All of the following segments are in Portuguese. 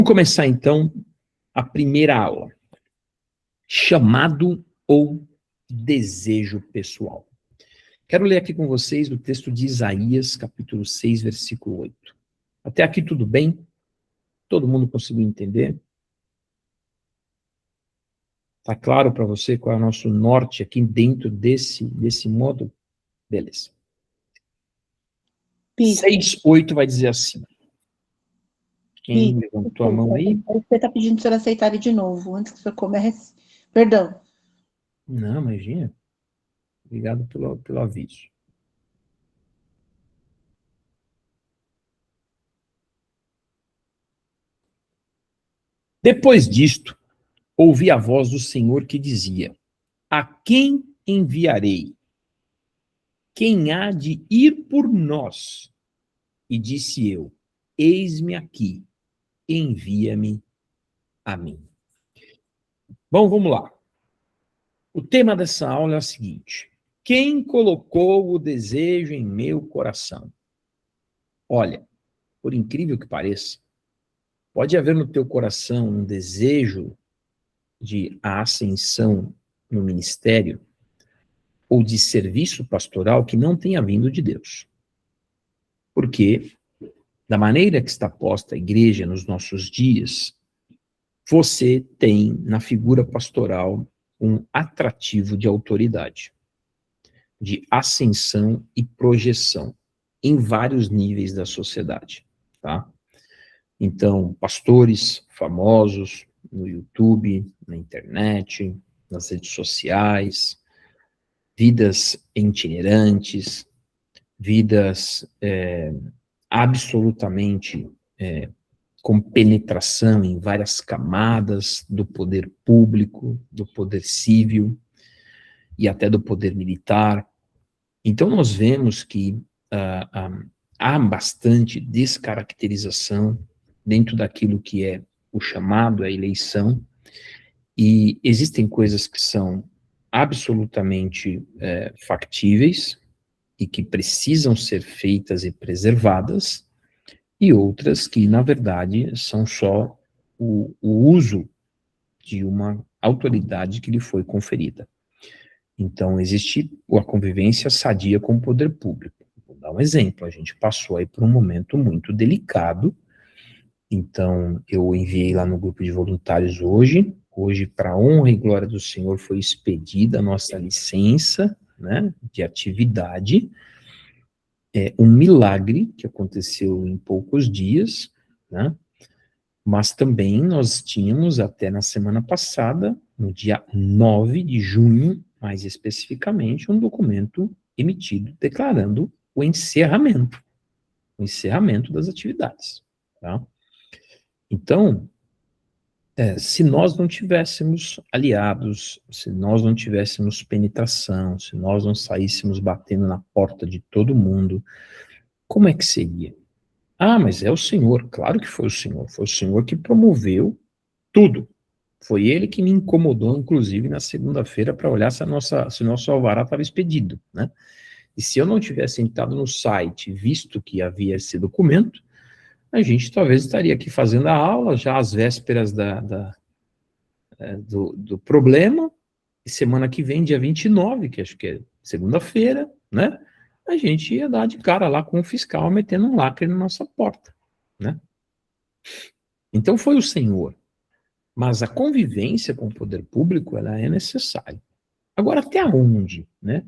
Vamos começar, então, a primeira aula. Chamado ou desejo pessoal. Quero ler aqui com vocês o texto de Isaías, capítulo 6, versículo 8. Até aqui tudo bem? Todo mundo conseguiu entender? Está claro para você qual é o nosso norte aqui dentro desse módulo? Beleza. 6:8 vai dizer assim. Quem levantou a mão aí? Você está pedindo para o senhor aceitar de novo, antes que o senhor comece. Perdão. Não, imagina. Obrigado pelo aviso. Depois disto, ouvi a voz do Senhor que dizia: a quem enviarei? Quem há de ir por nós? E disse eu: eis-me aqui, envia-me a mim. Bom, vamos lá. O tema dessa aula é o seguinte: quem colocou o desejo em meu coração? Olha, por incrível que pareça, pode haver no teu coração um desejo de ascensão no ministério ou de serviço pastoral que não tenha vindo de Deus. Porque, da maneira que está posta a igreja nos nossos dias, você tem na figura pastoral um atrativo de autoridade, de ascensão e projeção em vários níveis da sociedade, tá? Então, pastores famosos no YouTube, na internet, nas redes sociais, vidas itinerantes, vidas absolutamente com penetração em várias camadas do poder público, do poder civil e até do poder militar. Então, nós vemos que há bastante descaracterização dentro daquilo que é o chamado, a eleição, e existem coisas que são absolutamente factíveis e que precisam ser feitas e preservadas, e outras que, na verdade, são só o uso de uma autoridade que lhe foi conferida. Então, existe a convivência sadia com o poder público. Vou dar um exemplo, a gente passou aí por um momento muito delicado, então eu enviei lá no grupo de voluntários hoje, para honra e glória do Senhor, foi expedida a nossa licença, né, de atividade, um milagre que aconteceu em poucos dias, né, mas também nós tínhamos até na semana passada, no dia 9 de junho, mais especificamente, um documento emitido declarando o encerramento das atividades, tá? Então, se nós não tivéssemos aliados, se nós não tivéssemos penetração, se nós não saíssemos batendo na porta de todo mundo, como é que seria? Ah, mas é o Senhor. Claro que foi o Senhor que promoveu tudo. Foi ele que me incomodou, inclusive, na segunda-feira, para olhar se o nosso alvará estava expedido, né? E se eu não tivesse entrado no site, visto que havia esse documento, a gente talvez estaria aqui fazendo a aula, já às vésperas do problema, e semana que vem, dia 29, que acho que é segunda-feira, né? A gente ia dar de cara lá com o fiscal, metendo um lacre na nossa porta, né? Então foi o Senhor. Mas a convivência com o poder público, ela é necessária. Agora, até onde, né?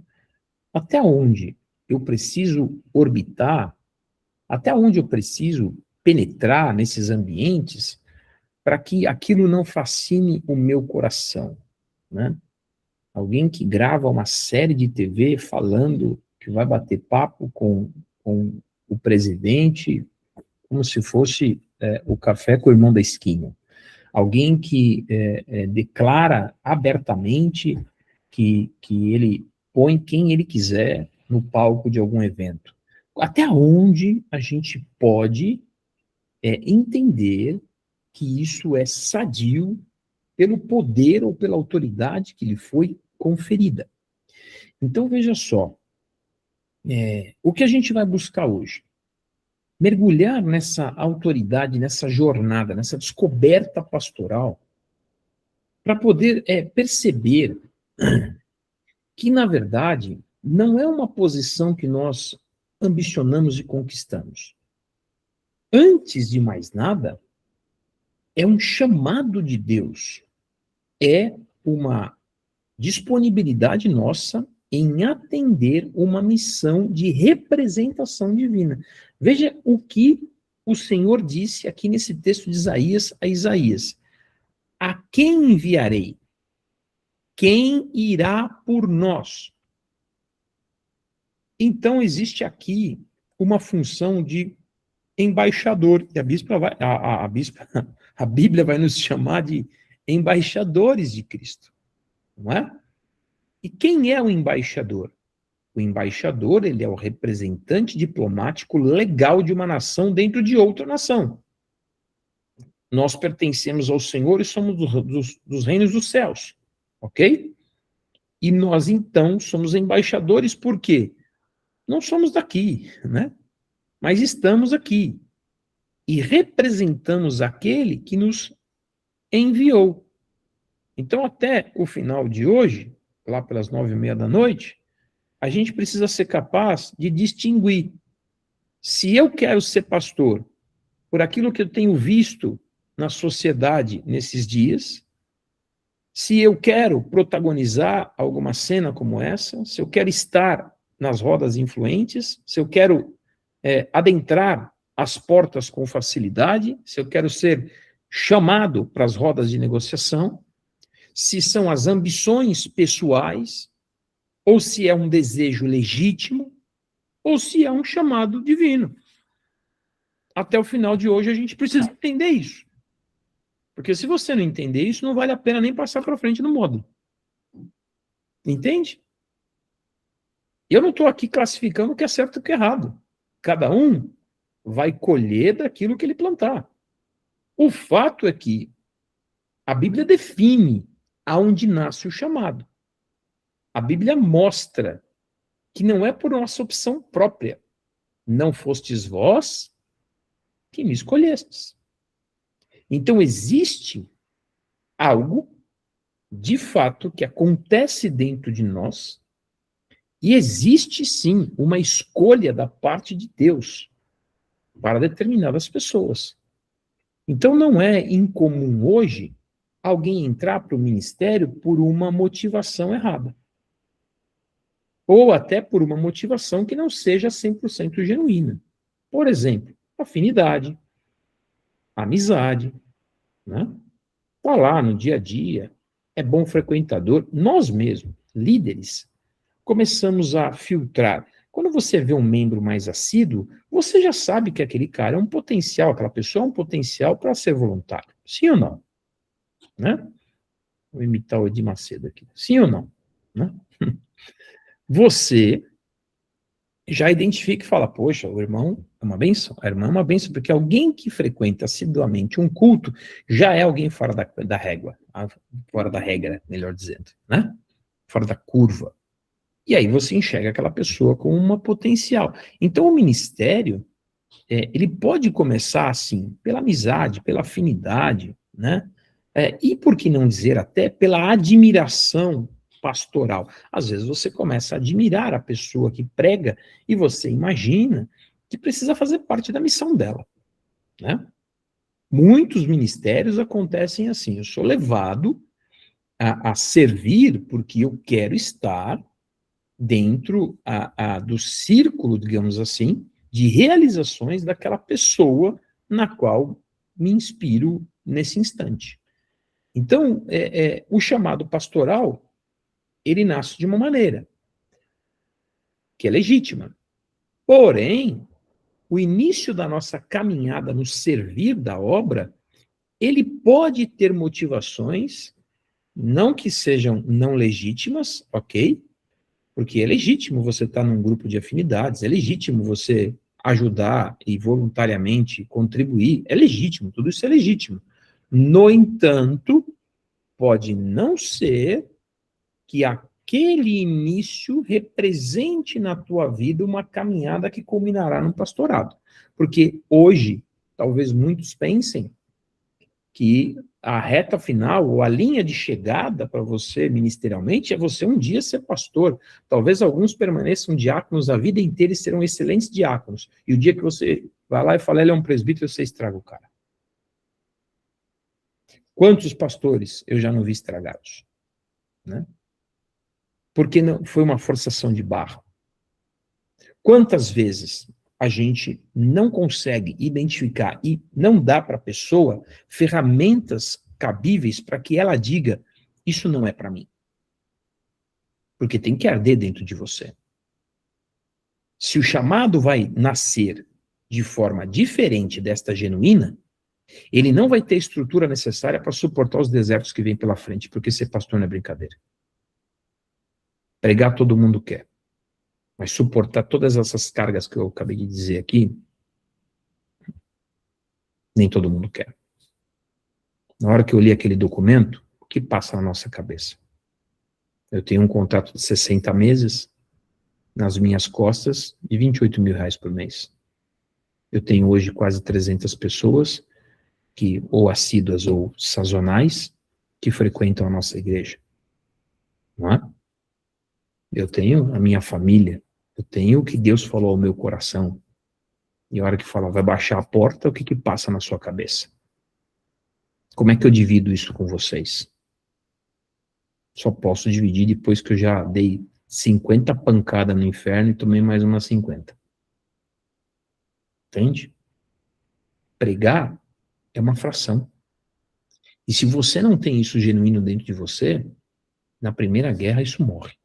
Até onde eu preciso orbitar, até onde eu preciso penetrar nesses ambientes para que aquilo não fascine o meu coração, né? Alguém que grava uma série de TV falando que vai bater papo com o presidente como se fosse o café com o irmão da esquina. Alguém que declara abertamente que ele põe quem ele quiser no palco de algum evento. Até onde a gente pode entender que isso é sadio pelo poder ou pela autoridade que lhe foi conferida. Então, veja só, o que a gente vai buscar hoje? mergulhar nessa autoridade, nessa jornada, nessa descoberta pastoral, para poder perceber que, na verdade, não é uma posição que nós ambicionamos e conquistamos. Antes de mais nada, é um chamado de Deus, é uma disponibilidade nossa em atender uma missão de representação divina. Veja o que o Senhor disse aqui nesse texto de Isaías a Isaías. A quem enviarei? Quem irá por nós? Então existe aqui uma função de embaixador, e a Bíblia vai nos chamar de embaixadores de Cristo, não é? E quem é o embaixador? O embaixador, ele é o representante diplomático legal de uma nação dentro de outra nação. Nós pertencemos ao Senhor e somos dos reinos dos céus, ok? E nós, então, somos embaixadores por quê? Não somos daqui, né? Mas estamos aqui. E representamos aquele que nos enviou. Então, até o final de hoje, lá pelas 9:30 da noite, a gente precisa ser capaz de distinguir se eu quero ser pastor por aquilo que eu tenho visto na sociedade nesses dias, se eu quero protagonizar alguma cena como essa, se eu quero estar nas rodas influentes, se eu quero adentrar as portas com facilidade, se eu quero ser chamado para as rodas de negociação, se são as ambições pessoais, ou se é um desejo legítimo, ou se é um chamado divino. Até o final de hoje a gente precisa entender isso. Porque se você não entender isso, não vale a pena nem passar para frente no módulo. Entende? Eu não estou aqui classificando o que é certo e o que é errado. Cada um vai colher daquilo que ele plantar. O fato é que a Bíblia define aonde nasce o chamado. A Bíblia mostra que não é por nossa opção própria. Não fostes vós que me escolhestes. Então existe algo, de fato, que acontece dentro de nós, e existe sim uma escolha da parte de Deus para determinadas pessoas. Então não é incomum hoje alguém entrar para o ministério por uma motivação errada. Ou até por uma motivação que não seja 100% genuína. Por exemplo, afinidade, amizade, né? Tá lá no dia a dia, é bom frequentador. Nós mesmos, líderes, começamos a filtrar. Quando você vê um membro mais assíduo, você já sabe que aquele cara é um potencial, aquela pessoa é um potencial para ser voluntário. Sim ou não? Né? Vou imitar o Edir Macedo aqui. Sim ou não? Né? Você já identifica e fala, poxa, o irmão é uma bênção, a irmã é uma bênção, porque alguém que frequenta assiduamente um culto já é alguém fora da régua, fora da regra, melhor dizendo, né? Fora da curva. E aí você enxerga aquela pessoa com uma potencial. Então o ministério, ele pode começar assim, pela amizade, pela afinidade, né? E por que não dizer até pela admiração pastoral. Às vezes você começa a admirar a pessoa que prega e você imagina que precisa fazer parte da missão dela, né? Muitos ministérios acontecem assim, eu sou levado a servir porque eu quero estar dentro do círculo, digamos assim, de realizações daquela pessoa na qual me inspiro nesse instante. Então, o chamado pastoral, ele nasce de uma maneira que é legítima. Porém, o início da nossa caminhada no servir da obra, ele pode ter motivações, não que sejam não legítimas, ok? Porque é legítimo você estar num grupo de afinidades, é legítimo você ajudar e voluntariamente contribuir, é legítimo, tudo isso é legítimo. No entanto, pode não ser que aquele início represente na tua vida uma caminhada que culminará no pastorado. Porque hoje, talvez muitos pensem que a reta final, ou a linha de chegada para você ministerialmente, é você um dia ser pastor. Talvez alguns permaneçam diáconos a vida inteira e serão excelentes diáconos. E o dia que você vai lá e fala, ele é um presbítero, você estraga o cara. Quantos pastores eu já não vi estragados? Né? Porque não, foi uma forçação de barra. Quantas vezes a gente não consegue identificar e não dá para a pessoa ferramentas cabíveis para que ela diga, isso não é para mim. Porque tem que arder dentro de você. Se o chamado vai nascer de forma diferente desta genuína, ele não vai ter a estrutura necessária para suportar os desertos que vêm pela frente, porque ser pastor não é brincadeira. Pregar todo mundo quer. Mas suportar todas essas cargas que eu acabei de dizer aqui, nem todo mundo quer. Na hora que eu li aquele documento, o que passa na nossa cabeça? Eu tenho um contrato de 60 meses nas minhas costas de R$28 mil por mês. Eu tenho hoje quase 300 pessoas, que ou assíduas ou sazonais, que frequentam a nossa igreja. Não é? Eu tenho a minha família, eu tenho o que Deus falou ao meu coração. E a hora que fala, vai baixar a porta, o que que passa na sua cabeça? Como é que eu divido isso com vocês? Só posso dividir depois que eu já dei 50 pancadas no inferno e tomei mais umas 50. Entende? Pregar é uma fração. E se você não tem isso genuíno dentro de você, na primeira guerra isso morre.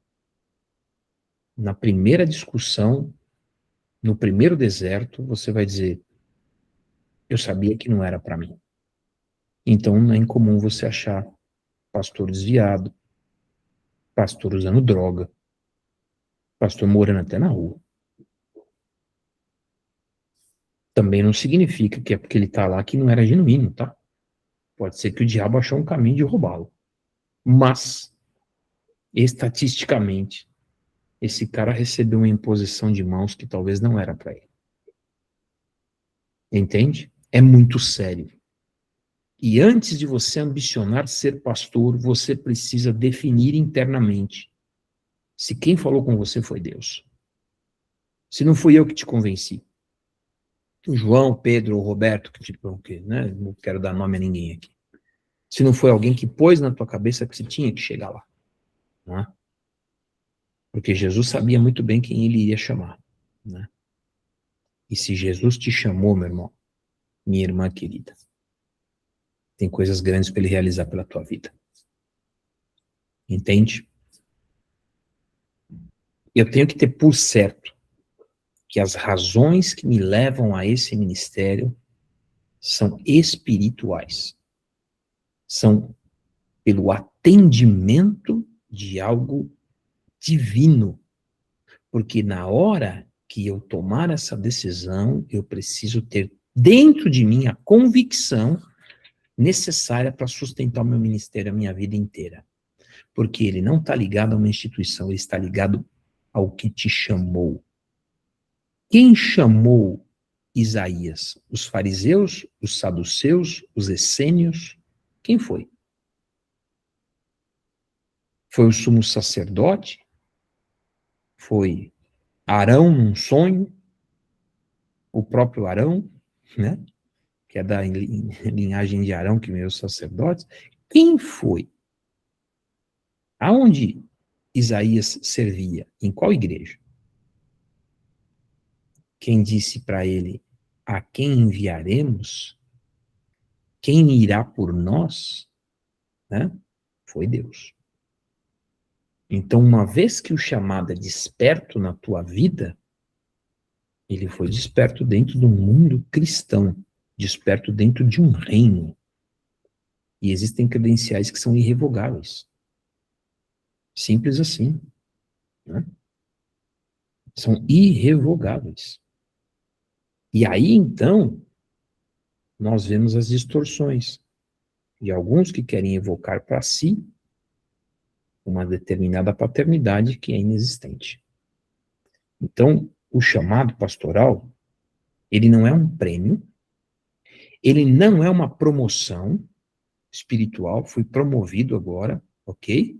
Na primeira discussão, no primeiro deserto, você vai dizer, eu sabia que não era para mim. Então não é incomum você achar pastor desviado, pastor usando droga, pastor morando até na rua. Também não significa que é porque ele está lá que não era genuíno, tá? Pode ser que o diabo achou um caminho de roubá-lo. Mas, estatisticamente, esse cara recebeu uma imposição de mãos que talvez não era para ele. Entende? É muito sério. E antes de você ambicionar ser pastor, você precisa definir internamente se quem falou com você foi Deus. Se não fui eu que te convenci. O João, Pedro ou Roberto, que né, não quero dar nome a ninguém aqui. Se não foi alguém que pôs na tua cabeça que você tinha que chegar lá. Né? Porque Jesus sabia muito bem quem ele iria chamar. Né? E se Jesus te chamou, meu irmão, minha irmã querida, tem coisas grandes para ele realizar pela tua vida. Entende? Eu tenho que ter por certo que as razões que me levam a esse ministério são espirituais. São pelo atendimento de algo divino. Porque na hora que eu tomar essa decisão, eu preciso ter dentro de mim a convicção necessária para sustentar o meu ministério a minha vida inteira. Porque ele não está ligado a uma instituição, ele está ligado ao que te chamou. Quem chamou Isaías? Os fariseus, os saduceus, os essênios? Quem foi? Foi o sumo sacerdote? Foi Arão num sonho? O próprio Arão, né? Que é da linhagem de Arão, que veio os sacerdotes. Quem foi? Aonde Isaías servia? Em qual igreja? Quem disse para ele, a quem enviaremos? Quem irá por nós? Né? Foi Deus. Então, uma vez que o chamado é desperto na tua vida, ele foi desperto dentro do mundo cristão, desperto dentro de um reino. E existem credenciais que são irrevogáveis. Simples assim. Né? São irrevogáveis. E aí, então, nós vemos as distorções. E alguns que querem evocar para si uma determinada paternidade que é inexistente. Então, o chamado pastoral, Ele não é um prêmio, ele não é uma promoção espiritual, foi promovido agora, ok?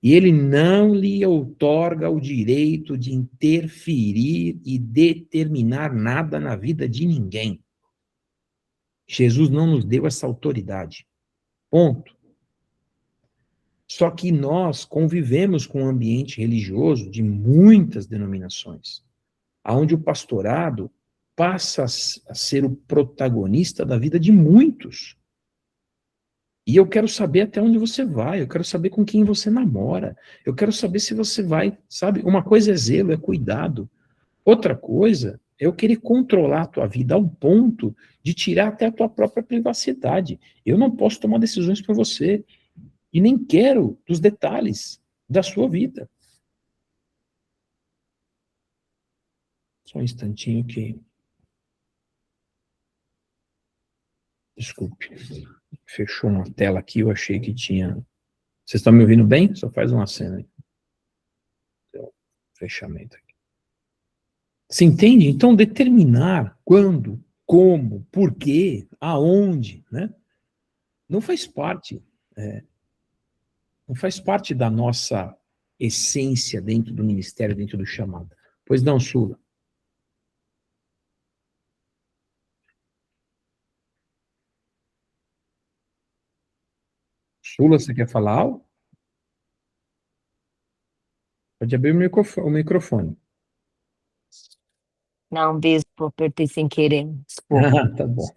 E ele não lhe outorga o direito de interferir e determinar nada na vida de ninguém. Jesus não nos deu essa autoridade. Ponto. Só que nós convivemos com um ambiente religioso de muitas denominações, onde o pastorado passa a ser o protagonista da vida de muitos. E eu quero saber até onde você vai, eu quero saber com quem você namora, eu quero saber se você vai, sabe? Uma coisa é zelo, é cuidado. Outra coisa é eu querer controlar a tua vida ao ponto de tirar até a tua própria privacidade. Eu não posso tomar decisões por você e nem quero dos detalhes da sua vida. Só um instantinho que... Desculpe. Fechou uma tela aqui, eu achei que tinha... Vocês estão me ouvindo bem? Só faz uma cena aí. Fechamento aqui. Você entende? Então, determinar quando, como, por quê, aonde, né? Não faz parte, não faz parte da nossa essência dentro do ministério, dentro do chamado. Pois não, Sula. Sula, você quer falar algo? Pode abrir o microfone. Não, bispo, apertei sem querer. Desculpa. Ah, tá bom.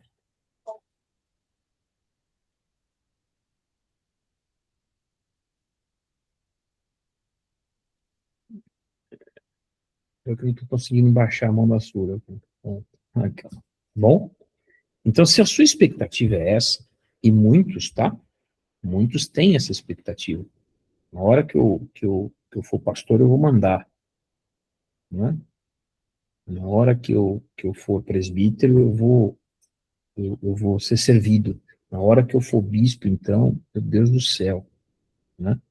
Eu que não estou conseguindo baixar a mão da Sula. Aqui, ó. Bom? Então, se a sua expectativa é essa, e muitos, tá? Muitos têm essa expectativa. Na hora que eu for pastor, eu vou mandar, né? Na hora que eu for presbítero, eu vou ser servido. Na hora que eu for bispo, então, meu Deus do céu, né?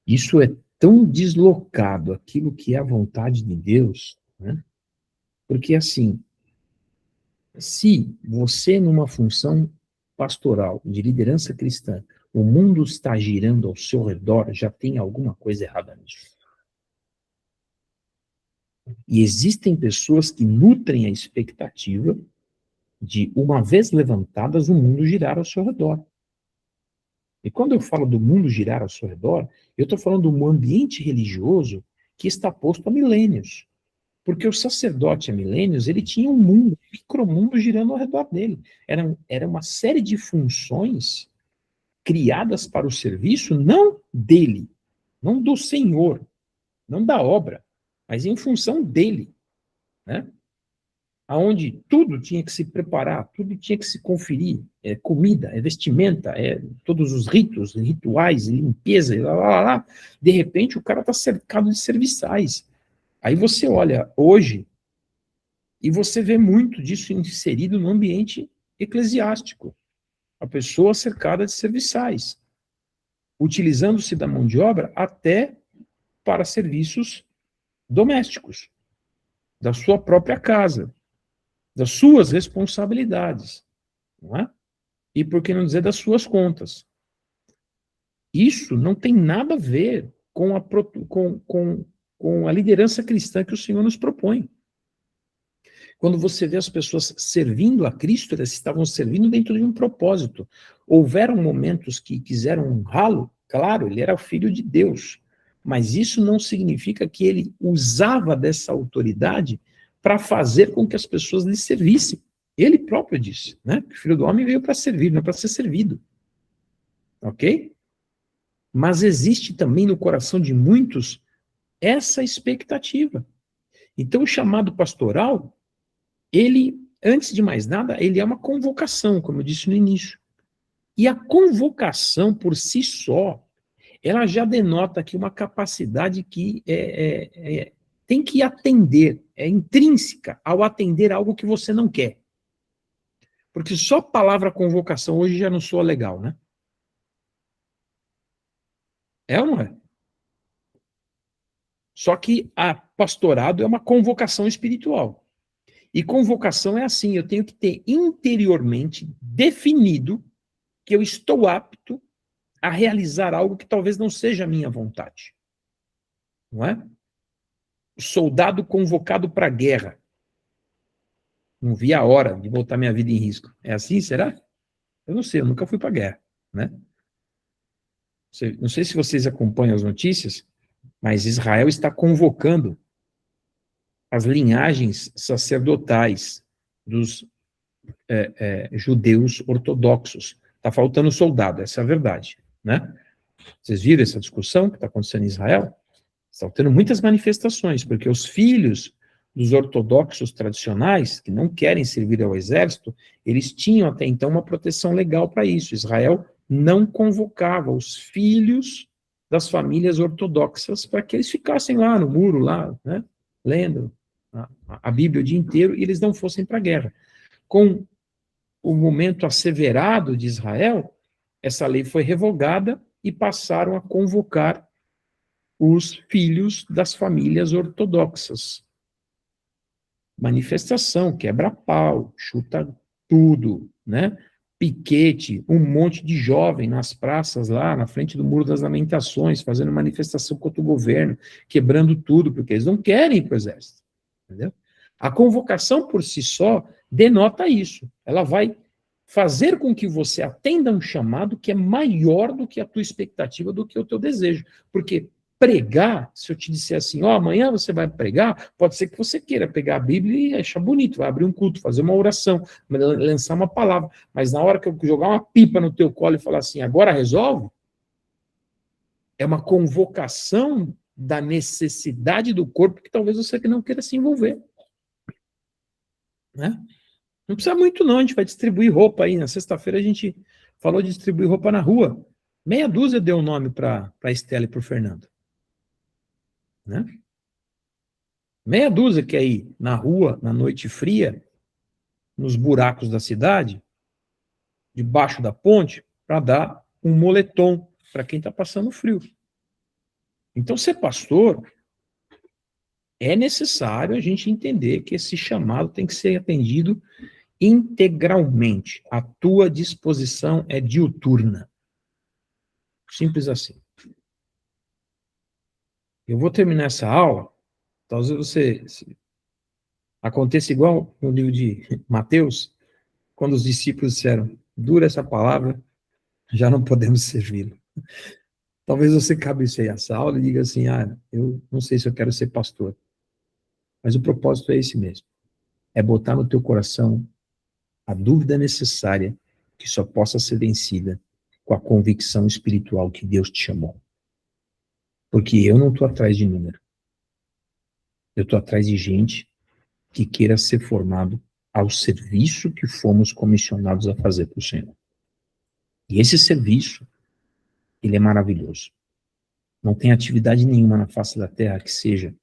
Isso é tão deslocado aquilo que é a vontade de Deus, né? Porque, assim, se você, numa função pastoral, de liderança cristã, o mundo está girando ao seu redor, já tem alguma coisa errada nisso. E existem pessoas que nutrem a expectativa de, uma vez levantadas, o mundo girar ao seu redor. E quando eu falo do mundo girar ao seu redor, eu estou falando de um ambiente religioso que está posto há milênios. Porque o sacerdote há milênios, ele tinha um mundo, um micromundo girando ao redor dele. Era uma série de funções criadas para o serviço, não dele, não do Senhor, não da obra, mas em função dele, né? Aonde tudo tinha que se preparar, tudo tinha que se conferir, comida, vestimenta, todos os ritos, rituais, limpeza, lá, lá, lá. De repente o cara está cercado de serviçais. Aí você olha hoje e você vê muito disso inserido no ambiente eclesiástico. A pessoa cercada de serviçais, utilizando-se da mão de obra até para serviços domésticos, da sua própria casa, das suas responsabilidades, não é? E por que não dizer das suas contas? Isso não tem nada a ver com a liderança cristã que o Senhor nos propõe. Quando você vê as pessoas servindo a Cristo, elas estavam servindo dentro de um propósito. Houveram momentos que quiseram honrá-lo, claro, ele era o filho de Deus, mas isso não significa que ele usava dessa autoridade para fazer com que as pessoas lhe servissem. Ele próprio disse, né, que o Filho do Homem veio para servir, não para ser servido. Ok? Mas existe também no coração de muitos essa expectativa. Então, o chamado pastoral, ele, antes de mais nada, ele é uma convocação, como eu disse no início. E a convocação, por si só, ela já denota aqui uma capacidade que tem que atender, é intrínseca ao atender algo que você não quer. Porque só a palavra convocação hoje já não soa legal, né? É ou não é? Só que a pastorado é uma convocação espiritual. E convocação é assim, eu tenho que ter interiormente definido que eu estou apto a realizar algo que talvez não seja a minha vontade. Não é? O soldado convocado para a guerra. Não vi a hora de botar minha vida em risco. É assim, será? Eu não sei, eu nunca fui para a guerra, né? Não sei se vocês acompanham as notícias, mas Israel está convocando as linhagens sacerdotais dos judeus ortodoxos. Está faltando soldado, essa é a verdade, né? Vocês viram essa discussão que está acontecendo em Israel? Estão tendo muitas manifestações, porque os filhos dos ortodoxos tradicionais, que não querem servir ao exército, eles tinham até então uma proteção legal para isso. Israel não convocava os filhos das famílias ortodoxas para que eles ficassem lá no muro, lá, né, lendo a Bíblia o dia inteiro, e eles não fossem para a guerra. Com o momento asseverado de Israel, essa lei foi revogada e passaram a convocar os filhos das famílias ortodoxas. Manifestação, quebra-pau, chuta tudo, né? Piquete, um monte de jovem nas praças lá, na frente do Muro das Lamentações, fazendo manifestação contra o governo, quebrando tudo, porque eles não querem ir para o exército, entendeu? A convocação por si só denota isso. Ela vai fazer com que você atenda um chamado que é maior do que a tua expectativa, do que o teu desejo. Porque pregar, se eu te disser assim, amanhã você vai pregar, pode ser que você queira pegar a Bíblia e achar bonito, vai abrir um culto, fazer uma oração, lançar uma palavra, mas na hora que eu jogar uma pipa no teu colo e falar assim, agora resolve, é uma convocação da necessidade do corpo que talvez você não queira se envolver. Né? Não precisa muito não, a gente vai distribuir roupa aí, na sexta-feira a gente falou de distribuir roupa na rua, meia dúzia deu o nome para a Estela e para o Fernando. Né? Meia dúzia quer ir na rua, na noite fria, nos buracos da cidade, debaixo da ponte, para dar um moletom para quem está passando frio. Então, ser pastor, é necessário a gente entender que esse chamado tem que ser atendido integralmente. A tua disposição é diuturna. Simples assim. Eu vou terminar essa aula, talvez você aconteça igual no livro de Mateus, quando os discípulos disseram, dura essa palavra, já não podemos servi-lo. Talvez você cabeceie essa aula e diga assim, eu não sei se eu quero ser pastor. Mas o propósito é esse mesmo. É botar no teu coração a dúvida necessária que só possa ser vencida com a convicção espiritual que Deus te chamou. Porque eu não estou atrás de número. Eu estou atrás de gente que queira ser formado ao serviço que fomos comissionados a fazer para o Senhor. E esse serviço, ele é maravilhoso. Não tem atividade nenhuma na face da terra que seja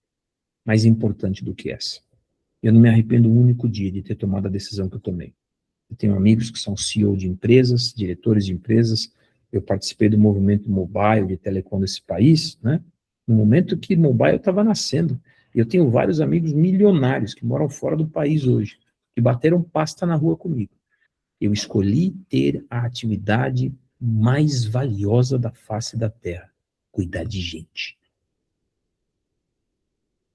mais importante do que essa. Eu não me arrependo um único dia de ter tomado a decisão que eu tomei. Eu tenho amigos que são CEO de empresas, diretores de empresas. Eu participei do movimento mobile de telecom desse país, né? No momento que mobile estava nascendo. Eu tenho vários amigos milionários que moram fora do país hoje, que bateram pasta na rua comigo. Eu escolhi ter a atividade mais valiosa da face da terra: cuidar de gente.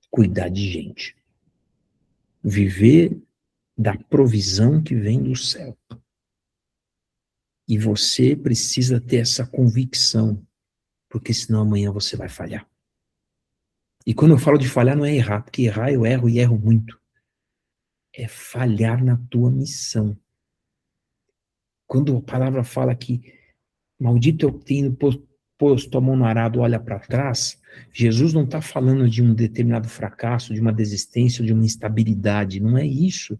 Cuidar de gente. Viver da provisão que vem do céu. E você precisa ter essa convicção, porque senão amanhã você vai falhar. E quando eu falo de falhar, não é errar, porque errar eu erro e erro muito. É falhar na tua missão. Quando a palavra fala que maldito é o que tem posto a mão no arado, olha para trás, Jesus não está falando de um determinado fracasso, de uma desistência, de uma instabilidade. Não é isso.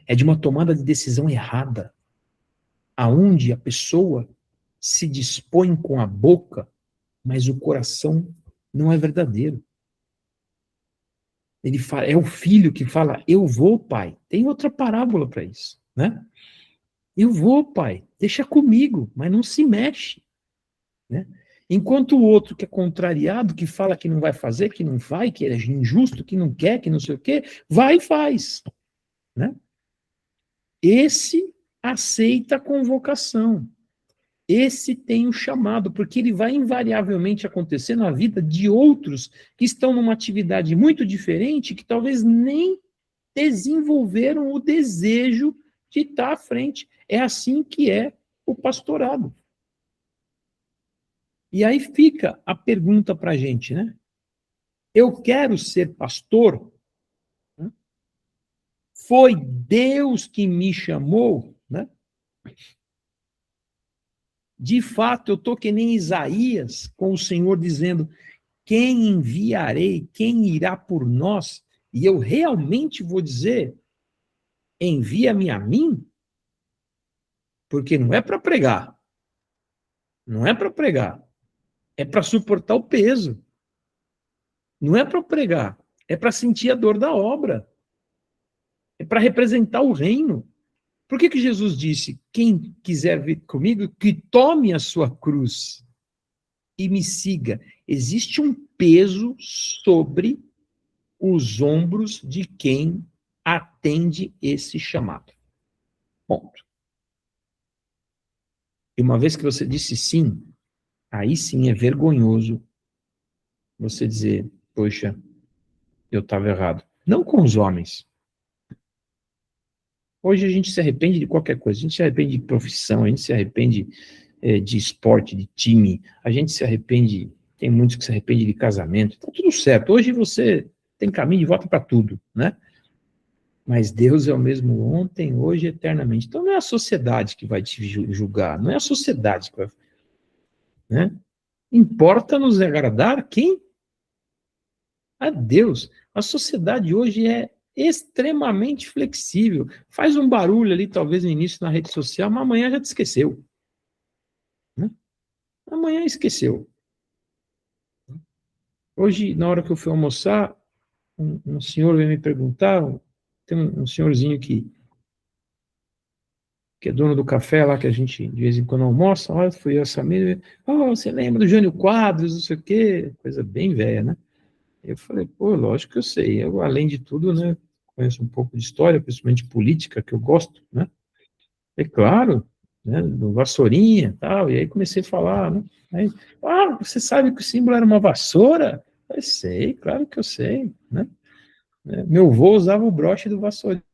É de uma tomada de decisão errada, aonde a pessoa se dispõe com a boca, mas o coração não é verdadeiro. Ele fala, é o filho que fala, eu vou, pai. Tem outra parábola para isso, né? Eu vou, pai, deixa comigo, mas não se mexe, né? Enquanto o outro que é contrariado, que fala que não vai fazer, que não vai, que é injusto, que não quer, que não sei o quê, vai e faz. né? Esse aceita a convocação. Esse tem o chamado, porque ele vai invariavelmente acontecer na vida de outros que estão numa atividade muito diferente, que talvez nem desenvolveram o desejo de estar à frente. É assim que é o pastorado. E aí fica a pergunta para a gente, né? Eu quero ser pastor? Foi Deus que me chamou, né? De fato, eu estou que nem Isaías, com o Senhor dizendo, quem enviarei, quem irá por nós? E eu realmente vou dizer, envia-me a mim? Porque não é para pregar, não é para pregar, é para suportar o peso. Não é para pregar, é para sentir a dor da obra, é para representar o reino. Por que Jesus disse, quem quiser vir comigo, que tome a sua cruz e me siga? Existe um peso sobre os ombros de quem atende esse chamado. Ponto. E uma vez que você disse sim, aí sim é vergonhoso você dizer, poxa, eu estava errado. Não com os homens. Hoje a gente se arrepende de qualquer coisa. A gente se arrepende de profissão, a gente se arrepende de esporte, de time, a gente se arrepende, tem muitos que se arrependem de casamento. Está tudo certo. Hoje você tem caminho de volta para tudo, né? Mas Deus é o mesmo ontem, hoje e eternamente. Então não é a sociedade que vai te julgar, não é a sociedade que vai... Né? Importa nos agradar quem? A Deus. A sociedade hoje é extremamente flexível. Faz um barulho ali, talvez no início na rede social, mas amanhã já te esqueceu. Né? Amanhã esqueceu. Hoje, na hora que eu fui almoçar, um senhor veio me perguntar, tem um senhorzinho que é dono do café lá, que a gente de vez em quando almoça, olha, fui eu, Samir, você lembra do Jânio Quadros, não sei o quê, coisa bem velha, né? Eu falei, pô, lógico que eu sei, eu, além de tudo, né, conheço um pouco de história, principalmente política, que eu gosto, né? É claro, né, do Vassourinha e tal, e aí comecei a falar, né? Aí, você sabe que o símbolo era uma vassoura? Eu sei, claro que eu sei, né? Meu avô usava o broche do Vassourinha.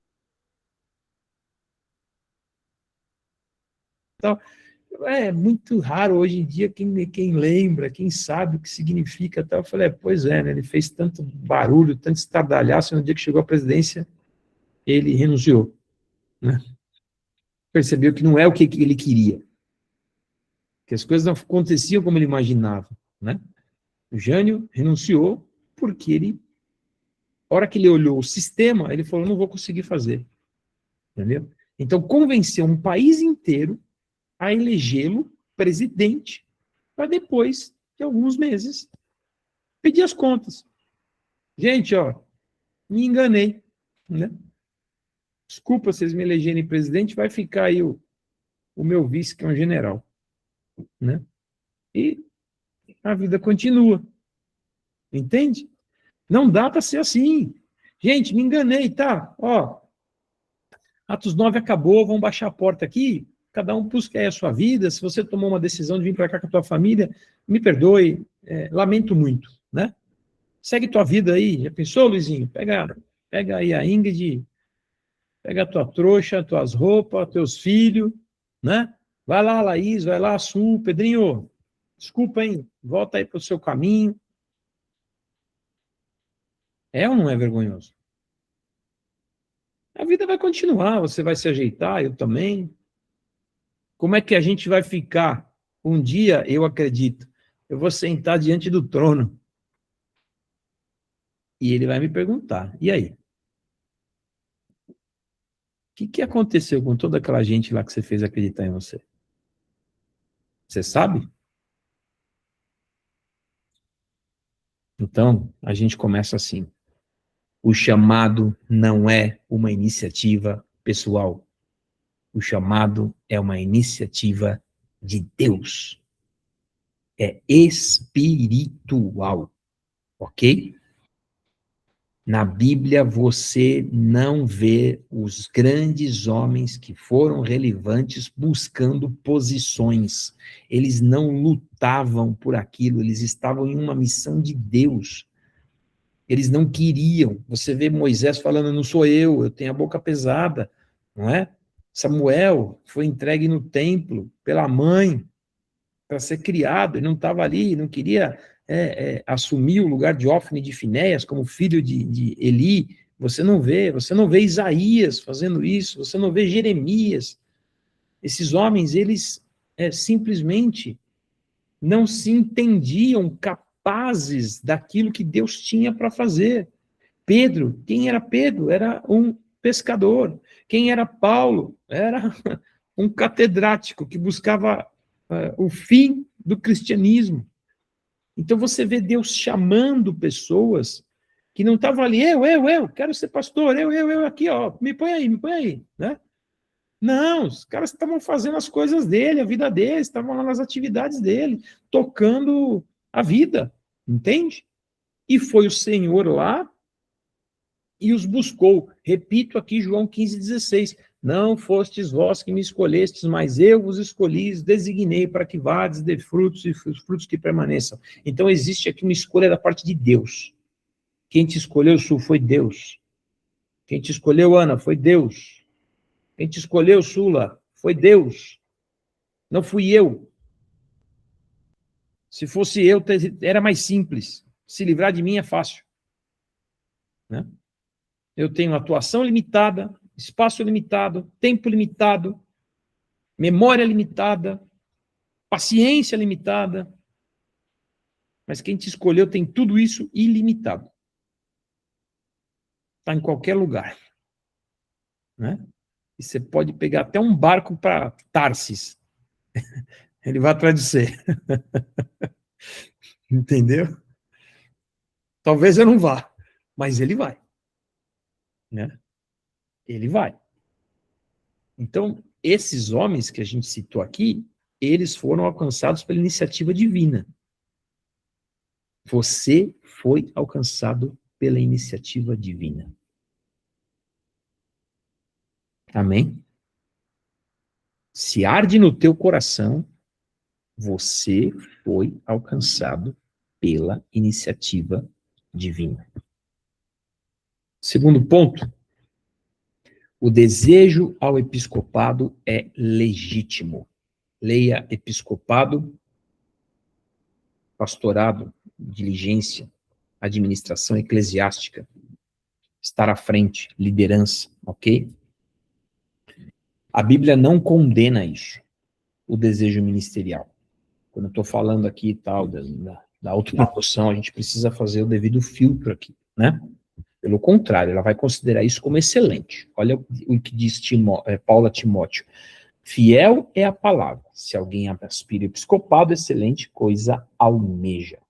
É muito raro hoje em dia quem lembra, quem sabe o que significa. Tal. Eu falei, pois é, né? Ele fez tanto barulho, tanto estardalhaço, no dia que chegou à presidência, ele renunciou. Né? Percebeu que não é o que ele queria, que as coisas não aconteciam como ele imaginava. Né? O Jânio renunciou porque ele, a hora que ele olhou o sistema, ele falou, não vou conseguir fazer. Entendeu? Então, convenceu um país inteiro a elegê-lo presidente, para depois de alguns meses pedir as contas. Gente, ó, me enganei, né? Desculpa vocês me elegerem presidente, vai ficar aí o meu vice, que é um general, né? E a vida continua, entende? Não dá para ser assim. Gente, me enganei, tá? Ó, Atos 9 acabou, vamos baixar a porta aqui, cada um busca aí a sua vida, se você tomou uma decisão de vir para cá com a tua família, me perdoe, lamento muito, né? Segue tua vida aí, já pensou, Luizinho? Pega aí a Ingrid, pega a tua trouxa, tuas roupas, teus filhos, né? Vai lá, Laís, vai lá, Sul, Pedrinho, desculpa, hein? Volta aí para o seu caminho. É ou não é vergonhoso? A vida vai continuar, você vai se ajeitar, eu também. Como é que a gente vai ficar? Um dia, eu acredito, eu vou sentar diante do trono e ele vai me perguntar, e aí? O que aconteceu com toda aquela gente lá que você fez acreditar em você? Você sabe? Então, a gente começa assim. O chamado não é uma iniciativa pessoal. O chamado é uma iniciativa de Deus. É espiritual. Ok? Na Bíblia você não vê os grandes homens que foram relevantes buscando posições. Eles não lutavam por aquilo, eles estavam em uma missão de Deus. Eles não queriam. Você vê Moisés falando, não sou eu tenho a boca pesada, não é? Samuel foi entregue no templo pela mãe para ser criado, ele não estava ali, não queria assumir o lugar de Ofne de Finéias como filho de Eli. Você não vê Isaías fazendo isso, você não vê Jeremias. Esses homens, eles simplesmente não se entendiam capazes daquilo que Deus tinha para fazer. Pedro, quem era Pedro? Era um pescador. Quem era Paulo? Era um catedrático que buscava o fim do cristianismo. Então você vê Deus chamando pessoas que não estavam ali, eu, quero ser pastor, eu, aqui, ó, me põe aí, né? Não, os caras estavam fazendo as coisas dele, a vida dele, estavam lá nas atividades dele, tocando a vida, entende? E foi o Senhor lá e os buscou. Repito aqui João 15,16. Não fostes vós que me escolhestes, mas eu vos escolhi, designei para que vades, dê frutos e frutos que permaneçam. Então existe aqui uma escolha da parte de Deus. Quem te escolheu, Sul, foi Deus. Quem te escolheu, Ana, foi Deus. Quem te escolheu, Sula, foi Deus. Não fui eu. Se fosse eu, era mais simples. Se livrar de mim é fácil. Né? Eu tenho atuação limitada, espaço limitado, tempo limitado, memória limitada, paciência limitada. Mas quem te escolheu tem tudo isso ilimitado. Está em qualquer lugar. Né? E você pode pegar até um barco para Tarsis. Ele vai atrás de você. Entendeu? Talvez eu não vá, mas ele vai. Né? Ele vai. Então, esses homens que a gente citou aqui, eles foram alcançados pela iniciativa divina. Você foi alcançado pela iniciativa divina. Amém? Se arde no teu coração, você foi alcançado pela iniciativa divina. Segundo ponto, o desejo ao episcopado é legítimo. Leia episcopado, pastorado, diligência, administração eclesiástica, estar à frente, liderança, ok? A Bíblia não condena isso, o desejo ministerial. Quando eu estou falando aqui tal da autopromoção, a gente precisa fazer o devido filtro aqui, né? Pelo contrário, ela vai considerar isso como excelente. Olha o que diz Paulo a Timóteo. Fiel é a palavra. Se alguém aspira episcopado, excelente coisa almeja.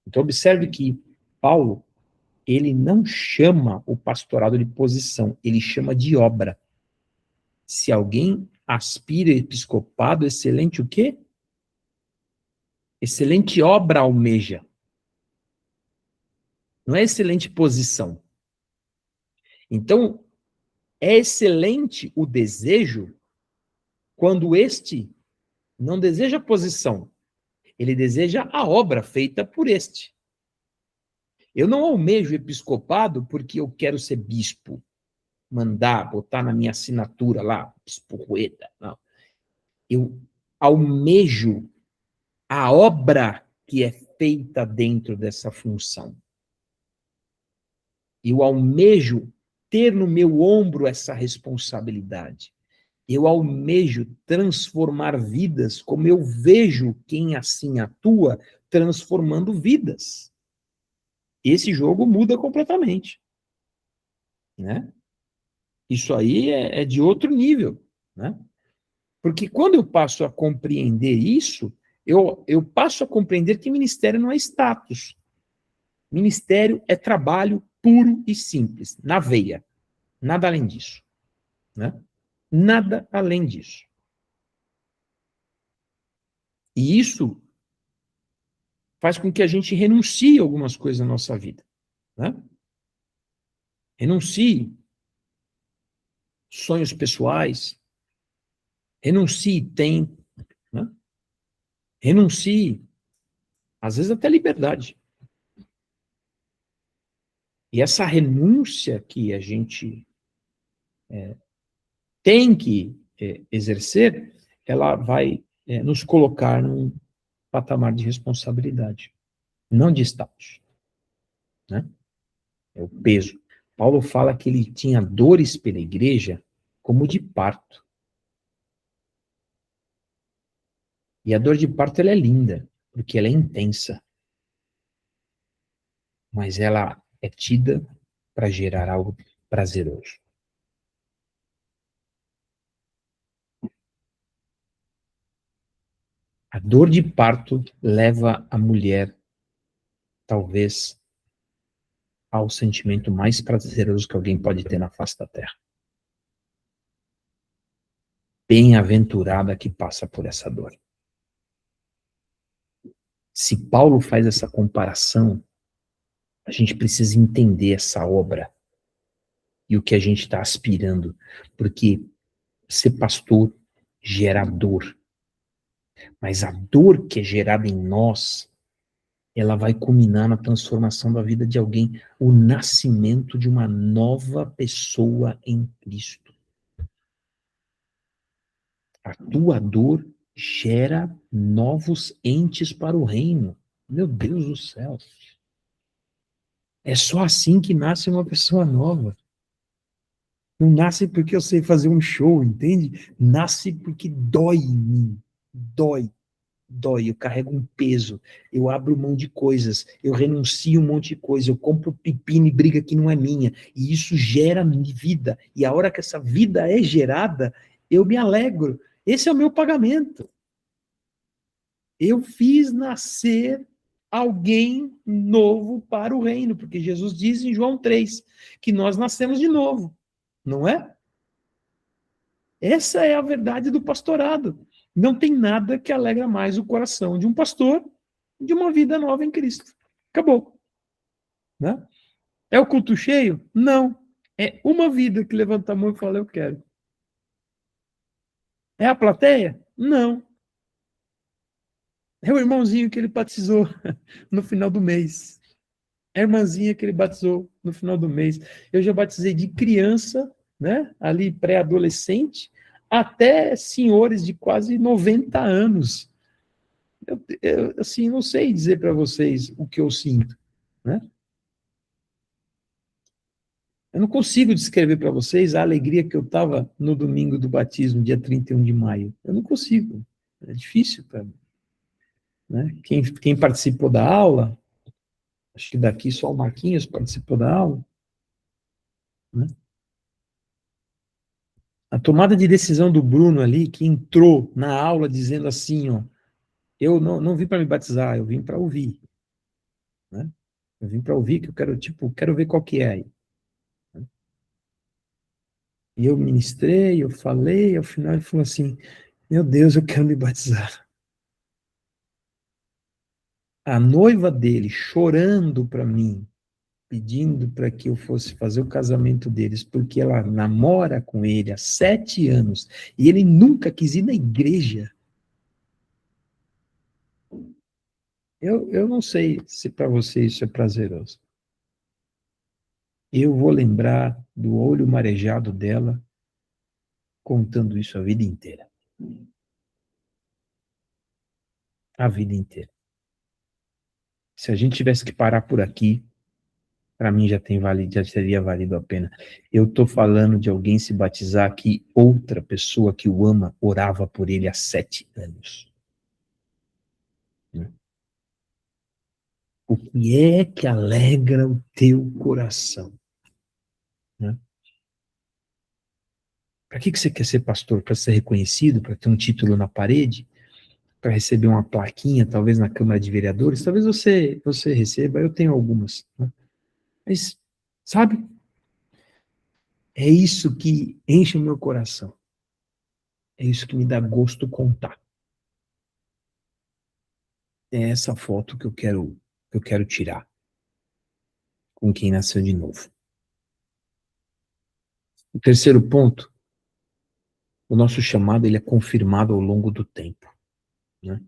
Então, observe que Paulo, ele não chama o pastorado de posição, ele chama de obra. Se alguém aspira episcopado, excelente o quê? Excelente obra almeja. Não é excelente posição. Então, é excelente o desejo quando este não deseja posição, ele deseja a obra feita por este. Eu não almejo episcopado porque eu quero ser bispo, mandar, botar na minha assinatura lá, bispo Rueda, não. Eu almejo a obra que é feita dentro dessa função. Eu almejo ter no meu ombro essa responsabilidade. Eu almejo transformar vidas como eu vejo quem assim atua transformando vidas. Esse jogo muda completamente. Né? Isso aí é de outro nível. Né? Porque quando eu passo a compreender isso, eu passo a compreender que ministério não é status. Ministério é trabalho puro e simples, na veia. Nada além disso. Né? Nada além disso. E isso faz com que a gente renuncie a algumas coisas na nossa vida. Né? Renuncie sonhos pessoais. Renuncie tempo. Né? Renuncie, às vezes, até liberdade. E essa renúncia que a gente tem que exercer, ela vai nos colocar num patamar de responsabilidade, não de status. Né? É o peso. Paulo fala que ele tinha dores pela igreja como de parto. E a dor de parto ela é linda, porque ela é intensa. Mas ela é tida para gerar algo prazeroso. A dor de parto leva a mulher, talvez, ao sentimento mais prazeroso que alguém pode ter na face da terra. Bem-aventurada que passa por essa dor. Se Paulo faz essa comparação, a gente precisa entender essa obra e o que a gente está aspirando, porque ser pastor gera dor, mas a dor que é gerada em nós, ela vai culminar na transformação da vida de alguém, o nascimento de uma nova pessoa em Cristo. A tua dor gera novos entes para o reino. Meu Deus do céu. É só assim que nasce uma pessoa nova. Não nasce porque eu sei fazer um show, entende? Nasce porque dói em mim. Dói. Dói, eu carrego um peso, eu abro mão de coisas, eu renuncio um monte de coisa, eu compro pepino e briga que não é minha, e isso gera vida, e a hora que essa vida é gerada, eu me alegro, esse é o meu pagamento. Eu fiz nascer alguém novo para o reino, porque Jesus diz em João 3 que nós nascemos de novo, não é? Essa é a verdade do pastorado. Não tem nada que alegra mais o coração de um pastor de uma vida nova em Cristo. Acabou. Né? É o culto cheio? Não. É uma vida que levanta a mão e fala, eu quero. É a plateia? Não. É o irmãozinho que ele batizou no final do mês. É a irmãzinha que ele batizou no final do mês. Eu já batizei de criança, né? Ali pré-adolescente, até senhores de quase 90 anos. Assim, não sei dizer para vocês o que eu sinto, né? Eu não consigo descrever para vocês a alegria que eu estava no domingo do batismo, dia 31 de maio. Eu não consigo. É difícil para mim. Né? Quem participou da aula, acho que daqui só o Marquinhos participou da aula. Né? A tomada de decisão do Bruno ali, que entrou na aula dizendo assim, ó, eu não vim para me batizar, eu vim para ouvir. Né? Eu vim para ouvir, que eu quero, quero ver qual que é aí. E eu ministrei, eu falei, ao final ele falou assim, meu Deus, eu quero me batizar. A noiva dele chorando para mim, pedindo para que eu fosse fazer o casamento deles, porque ela namora com ele há 7 anos, e ele nunca quis ir na igreja. Eu não sei se para você isso é prazeroso. Eu vou lembrar do olho marejado dela, contando isso a vida inteira. A vida inteira. Se a gente tivesse que parar por aqui, para mim já teria valido a pena. Eu estou falando de alguém se batizar que outra pessoa que o ama orava por ele há 7 anos. O que é que alegra o teu coração? Né? Para que você quer ser pastor? Para ser reconhecido? Para ter um título na parede? Para receber uma plaquinha, talvez na Câmara de Vereadores? Talvez você receba, eu tenho algumas. Né? Mas, sabe, é isso que enche o meu coração. É isso que me dá gosto contar. É essa foto que eu quero tirar com quem nasceu de novo. O terceiro ponto, o nosso chamado ele é confirmado ao longo do tempo, né?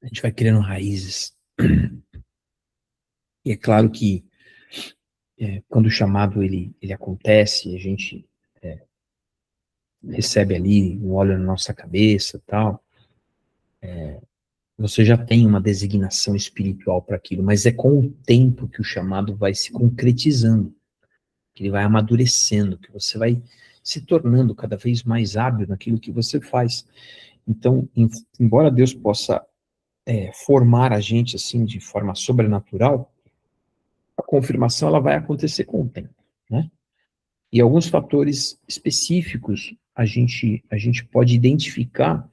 A gente vai criando raízes. E é claro que quando o chamado ele acontece, a gente recebe ali um óleo na nossa cabeça, tal. Você já tem uma designação espiritual para aquilo, mas é com o tempo que o chamado vai se concretizando, que ele vai amadurecendo, que você vai se tornando cada vez mais hábil naquilo que você faz. Então, embora Deus possa formar a gente assim de forma sobrenatural, a confirmação ela vai acontecer com o tempo, né? E alguns fatores específicos a gente pode identificar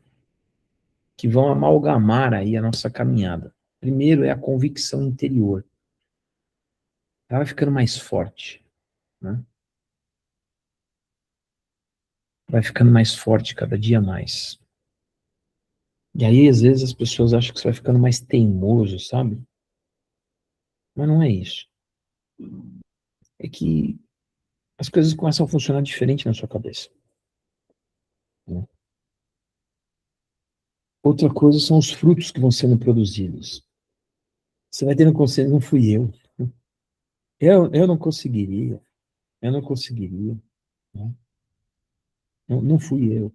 que vão amalgamar aí a nossa caminhada. Primeiro é a convicção interior. Ela vai ficando mais forte, né? Vai ficando mais forte cada dia mais. E aí, às vezes, as pessoas acham que você vai ficando mais teimoso, sabe? Mas não é isso. É que as coisas começam a funcionar diferente na sua cabeça, né? Outra coisa são os frutos que vão sendo produzidos. Você vai tendo consciência, não fui eu. Eu não conseguiria. Eu não conseguiria, né? Não fui eu.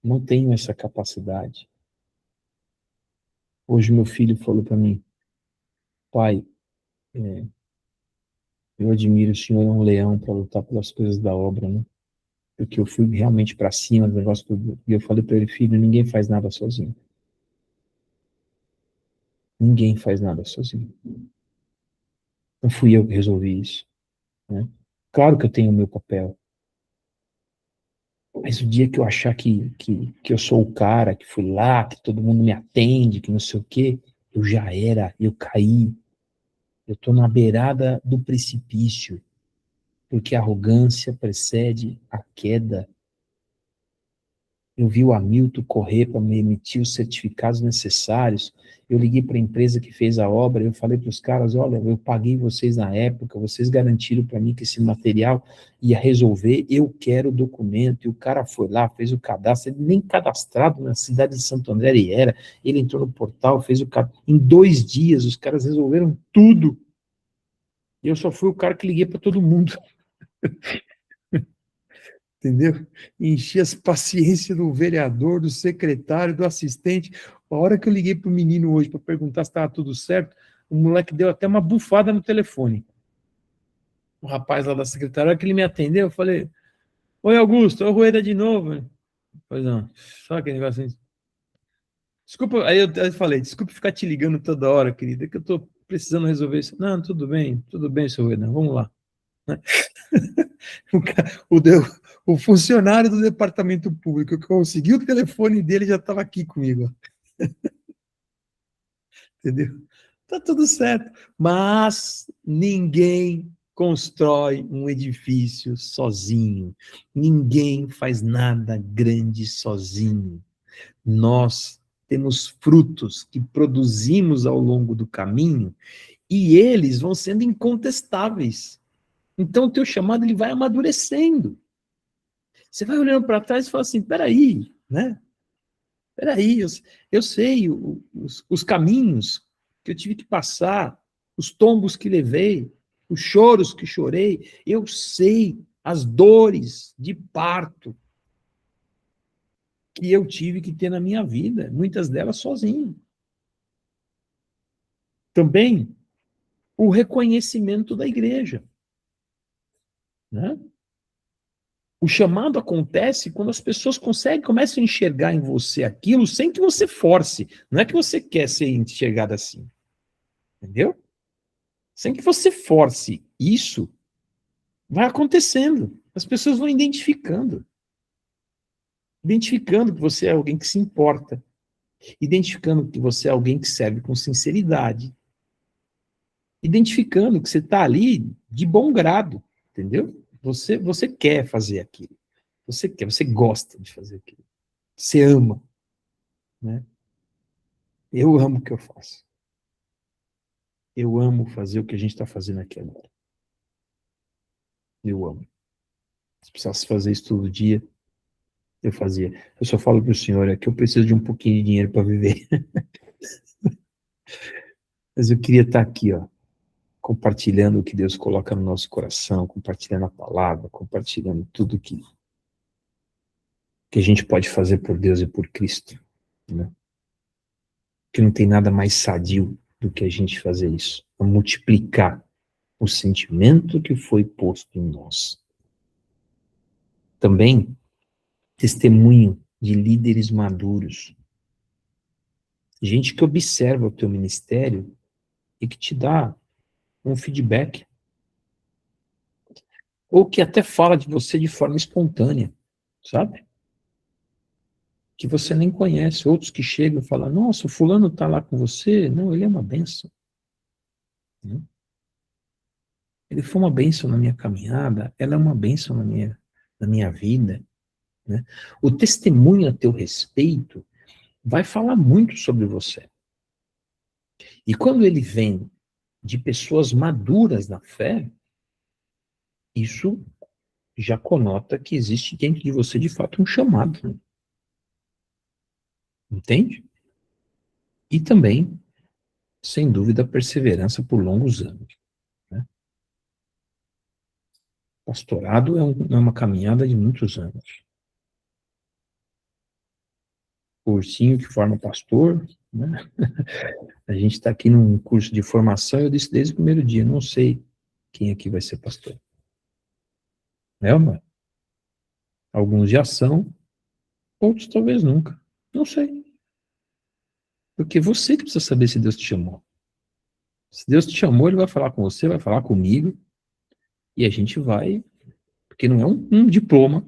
Não tenho essa capacidade. Hoje meu filho falou para mim, pai, eu admiro o senhor é um leão para lutar pelas coisas da obra, né? Porque eu fui realmente para cima do negócio tudo. E eu falei para ele, filho, ninguém faz nada sozinho. Ninguém faz nada sozinho. Não fui eu que resolvi isso, né? Claro que eu tenho o meu papel, mas o dia que eu achar que eu sou o cara, que fui lá, que todo mundo me atende, que não sei o quê, eu já era, eu caí. Eu estou na beirada do precipício, porque a arrogância precede a queda. Eu vi o Hamilton correr para me emitir os certificados necessários. Eu liguei para a empresa que fez a obra, eu falei para os caras, olha, eu paguei vocês na época, vocês garantiram para mim que esse material ia resolver, eu quero o documento. E o cara foi lá, fez o cadastro, ele nem cadastrado na cidade de Santo André ele era, ele entrou no portal, fez o cadastro. Em 2 dias, os caras resolveram tudo. E eu só fui o cara que liguei para todo mundo. Entendeu? Enchi as paciências do vereador, do secretário, do assistente. A hora que eu liguei pro menino hoje para perguntar se estava tudo certo, o moleque deu até uma bufada no telefone. O rapaz lá da secretária, a hora que ele me atendeu, eu falei, oi Augusto, é o Rueda de novo. Pois não, só aquele negócio assim. Desculpa, aí eu falei, desculpa ficar te ligando toda hora, querida, é que eu tô precisando resolver isso. Não, tudo bem, seu Rueda, vamos lá. O, o funcionário do departamento público que conseguiu o telefone dele já estava aqui comigo, entendeu? Tá tudo certo, mas ninguém constrói um edifício sozinho, ninguém faz nada grande sozinho. Nós temos frutos que produzimos ao longo do caminho e eles vão sendo incontestáveis. Então o teu chamado ele vai amadurecendo. Você vai olhando para trás e fala assim, peraí, né? Peraí, eu sei os caminhos que eu tive que passar, os tombos que levei, os choros que chorei, eu sei as dores de parto que eu tive que ter na minha vida, muitas delas sozinho. Também o reconhecimento da igreja, né? O chamado acontece quando as pessoas começam a enxergar em você aquilo sem que você force. Não é que você quer ser enxergado assim, entendeu? Sem que você force isso, vai acontecendo. As pessoas vão identificando que você é alguém que se importa, identificando que você é alguém que serve com sinceridade, identificando que você está ali de bom grado, entendeu? Você quer fazer aquilo, você gosta de fazer aquilo, você ama, né? Eu amo o que eu faço. Eu amo fazer o que a gente está fazendo aqui agora. Eu amo. Se precisasse fazer isso todo dia, eu fazia. Eu só falo para o senhor que eu preciso de um pouquinho de dinheiro para viver. Mas eu queria estar aqui, ó, compartilhando o que Deus coloca no nosso coração, compartilhando a palavra, compartilhando tudo que a gente pode fazer por Deus e por Cristo, né? Que não tem nada mais sadio do que a gente fazer isso, multiplicar o sentimento que foi posto em nós. Também, testemunho de líderes maduros, gente que observa o teu ministério e que te dá um feedback, ou que até fala de você de forma espontânea, sabe? Que você nem conhece, outros que chegam e falam, nossa, o fulano está lá com você, não, ele é uma bênção. Ele foi uma bênção na minha caminhada, ela é uma bênção na minha vida, né? O testemunho a teu respeito vai falar muito sobre você. E quando ele vem de pessoas maduras na fé, isso já conota que existe dentro de você, de fato, um chamado. Né? Entende? E também, sem dúvida, a perseverança por longos anos. Né? Pastorado é uma caminhada de muitos anos. O ursinho que forma pastor, né? A gente está aqui num curso de formação, eu disse desde o primeiro dia, não sei quem aqui vai ser pastor. Né, mano? Alguns já são, outros talvez nunca. Não sei. Porque você que precisa saber se Deus te chamou. Se Deus te chamou, ele vai falar com você, vai falar comigo, e a gente vai, porque não é um diploma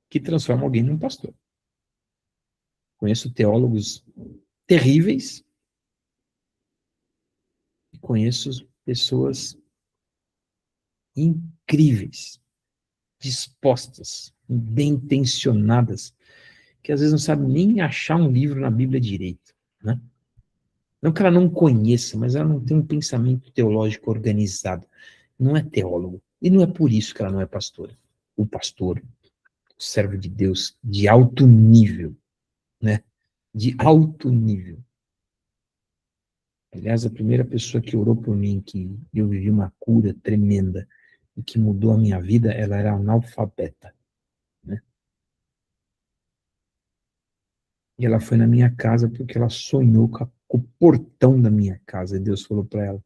que transforma alguém num pastor. Conheço teólogos terríveis, e conheço pessoas incríveis, dispostas, bem intencionadas, que às vezes não sabe nem achar um livro na Bíblia direito, né? Não que ela não conheça, mas ela não tem um pensamento teológico organizado. Não é teólogo. E não é por isso que ela não é pastora. O pastor, o servo de Deus de alto nível, né? De alto nível. Aliás, a primeira pessoa que orou por mim, que eu vivi uma cura tremenda e que mudou a minha vida, ela era analfabeta, né? E ela foi na minha casa porque ela sonhou com o portão da minha casa. E Deus falou para ela,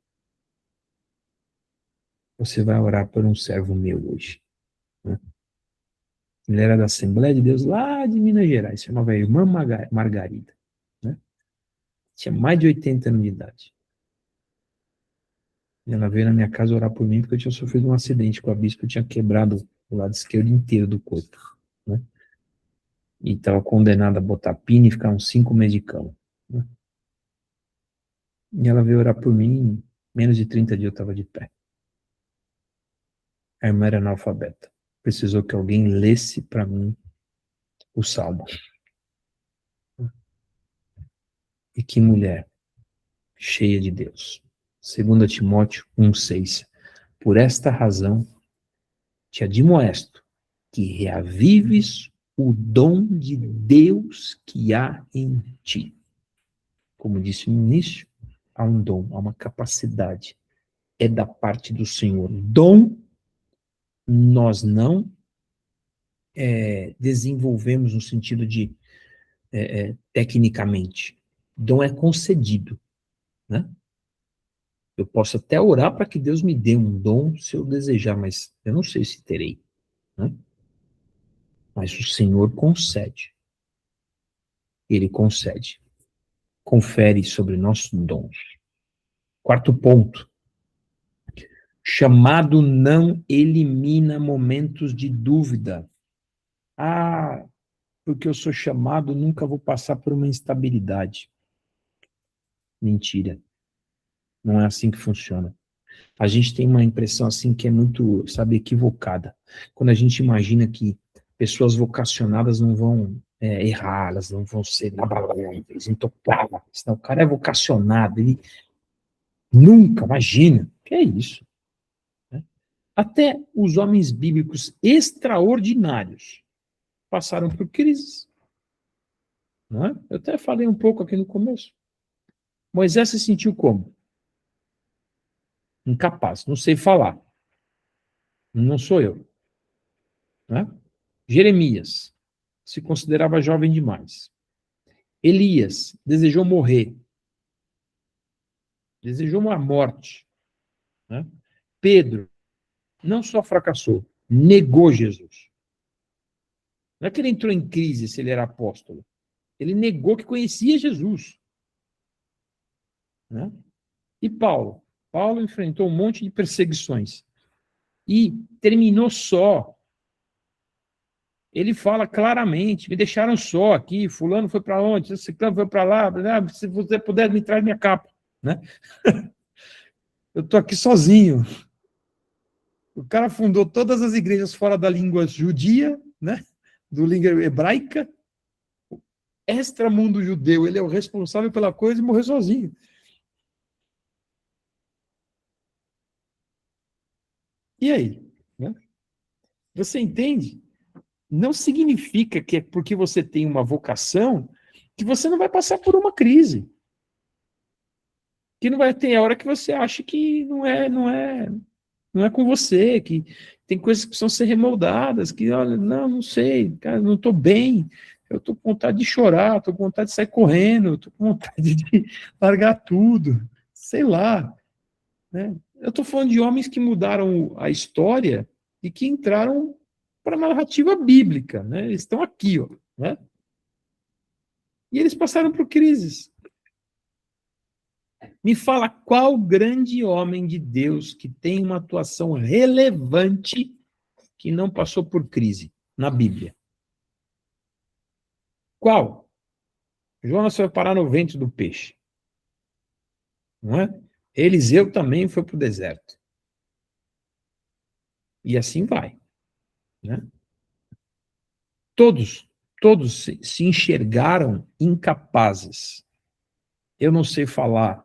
você vai orar por um servo meu hoje. Né? Ele era da Assembleia de Deus lá de Minas Gerais, chamava Irmã Margarida. Né? Tinha mais de 80 anos de idade. E ela veio na minha casa orar por mim porque eu tinha sofrido um acidente com a bispa, eu tinha quebrado o lado esquerdo inteiro do corpo. Né? E estava condenada a botar pino e ficar uns 5 meses de cama. Né? E ela veio orar por mim, em menos de 30 dias eu estava de pé. A irmã era analfabeta. Precisou que alguém lesse para mim o salmo. E que mulher cheia de Deus. 2 Timóteo 1,6. Por esta razão, te admoesto que reavives o dom de Deus que há em ti. Como disse no início, há um dom, há uma capacidade. É da parte do Senhor. Dom, nós não desenvolvemos no sentido de tecnicamente. Dom é concedido, né? Eu posso até orar para que Deus me dê um dom se eu desejar, mas eu não sei se terei, né? Mas o Senhor concede. Ele concede. Confere sobre nossos dons. Quarto ponto. Chamado não elimina momentos de dúvida. Ah, porque eu sou chamado, nunca vou passar por uma instabilidade. Mentira. Não é assim que funciona. A gente tem uma impressão assim que é muito, sabe, equivocada. Quando a gente imagina que pessoas vocacionadas não vão errar, elas não vão ser inabaláveis, intocáveis. Não, o cara é vocacionado, ele nunca, imagina. Que é isso? Né? Até os homens bíblicos extraordinários passaram por crises. Não é? Eu até falei um pouco aqui no começo. Moisés se sentiu como? Incapaz, não sei falar. Não sou eu. Não é? Jeremias se considerava jovem demais. Elias desejou morrer. Desejou uma morte. Né? Pedro não só fracassou, negou Jesus. Não é que ele entrou em crise se ele era apóstolo. Ele negou que conhecia Jesus. Né? E Paulo? Paulo enfrentou um monte de perseguições. E terminou só. Ele fala claramente, me deixaram só aqui, fulano foi para onde, ciclano foi para lá, se você puder me traz minha capa. Né? Eu estou aqui sozinho. O cara fundou todas as igrejas fora da língua judia, né? Do língua hebraica, extramundo judeu, ele é o responsável pela coisa e morreu sozinho. E aí? Né? Você entende? Não significa que é porque você tem uma vocação que você não vai passar por uma crise. Que não vai ter a hora que você acha que não é com você, que tem coisas que precisam ser remoldadas, que, olha, não sei, cara, não estou bem, eu estou com vontade de chorar, estou com vontade de sair correndo, estou com vontade de largar tudo, sei lá. Né? Eu estou falando de homens que mudaram a história e que entraram para a narrativa bíblica, né? Eles estão aqui, ó, né? E eles passaram por crises. Me fala qual grande homem de Deus que tem uma atuação relevante que não passou por crise na Bíblia. Qual? Jonas foi parar no ventre do peixe. Não é? Eliseu também foi para o deserto. E assim vai. Né? Todos se enxergaram incapazes. Eu não sei falar.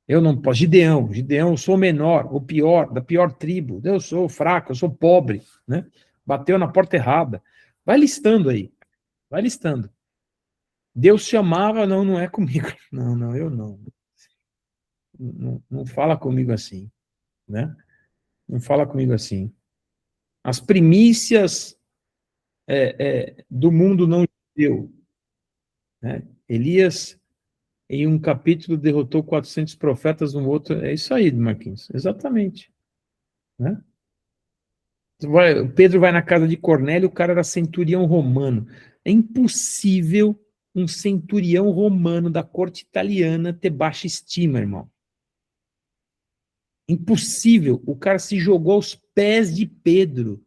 Eu não posso. Gideão, eu sou o menor, o pior, da pior tribo. Eu sou fraco, eu sou pobre. Né? Bateu na porta errada. Vai listando aí. Vai listando. Deus chamava, não é comigo. Não, eu não. Não fala comigo assim. Né? Não fala comigo assim. As primícias do mundo não judeu. Né? Elias, em um capítulo, derrotou 400 profetas, no outro. É isso aí, Marquinhos. Exatamente. Né? Pedro vai na casa de Cornélio, o cara era centurião romano. É impossível um centurião romano da corte italiana ter baixa estima, irmão. Impossível. O cara se jogou aos pés de Pedro.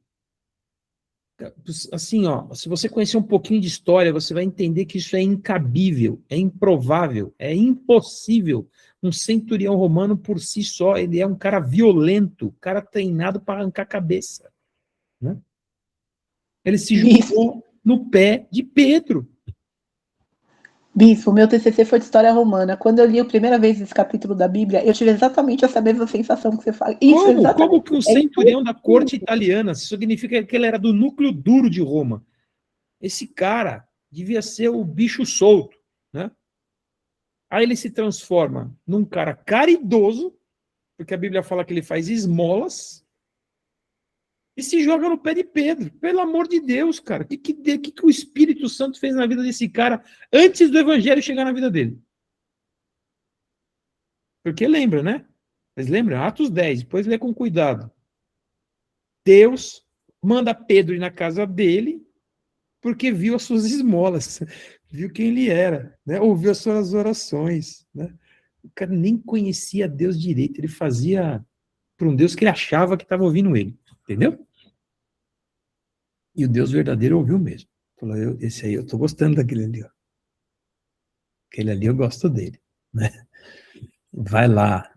Assim, ó, se você conhecer um pouquinho de história, você vai entender que isso é incabível, é improvável, é impossível. Um centurião romano por si só, ele é um cara violento, cara treinado para arrancar a cabeça. Né? Ele se jogou no pé de Pedro. Bispo, meu TCC foi de História Romana. Quando eu li a primeira vez esse capítulo da Bíblia, eu tive exatamente essa mesma sensação que você fala. Isso, Como que um centurião da corte italiana, isso significa que ele era do núcleo duro de Roma. Esse cara devia ser o bicho solto, né? Aí ele se transforma num cara caridoso, porque a Bíblia fala que ele faz esmolas, e se joga no pé de Pedro. Pelo amor de Deus, cara. O que o Espírito Santo fez na vida desse cara antes do Evangelho chegar na vida dele? Porque lembra, né? Vocês lembram? Atos 10, depois lê com cuidado. Deus manda Pedro ir na casa dele porque viu as suas esmolas, viu quem ele era, né? Ouviu as suas orações. Né? O cara nem conhecia Deus direito, ele fazia para um Deus que ele achava que estava ouvindo ele, entendeu? E o Deus verdadeiro ouviu mesmo. Falou, esse aí eu estou gostando daquele ali. Ó. Aquele ali eu gosto dele. Né? Vai lá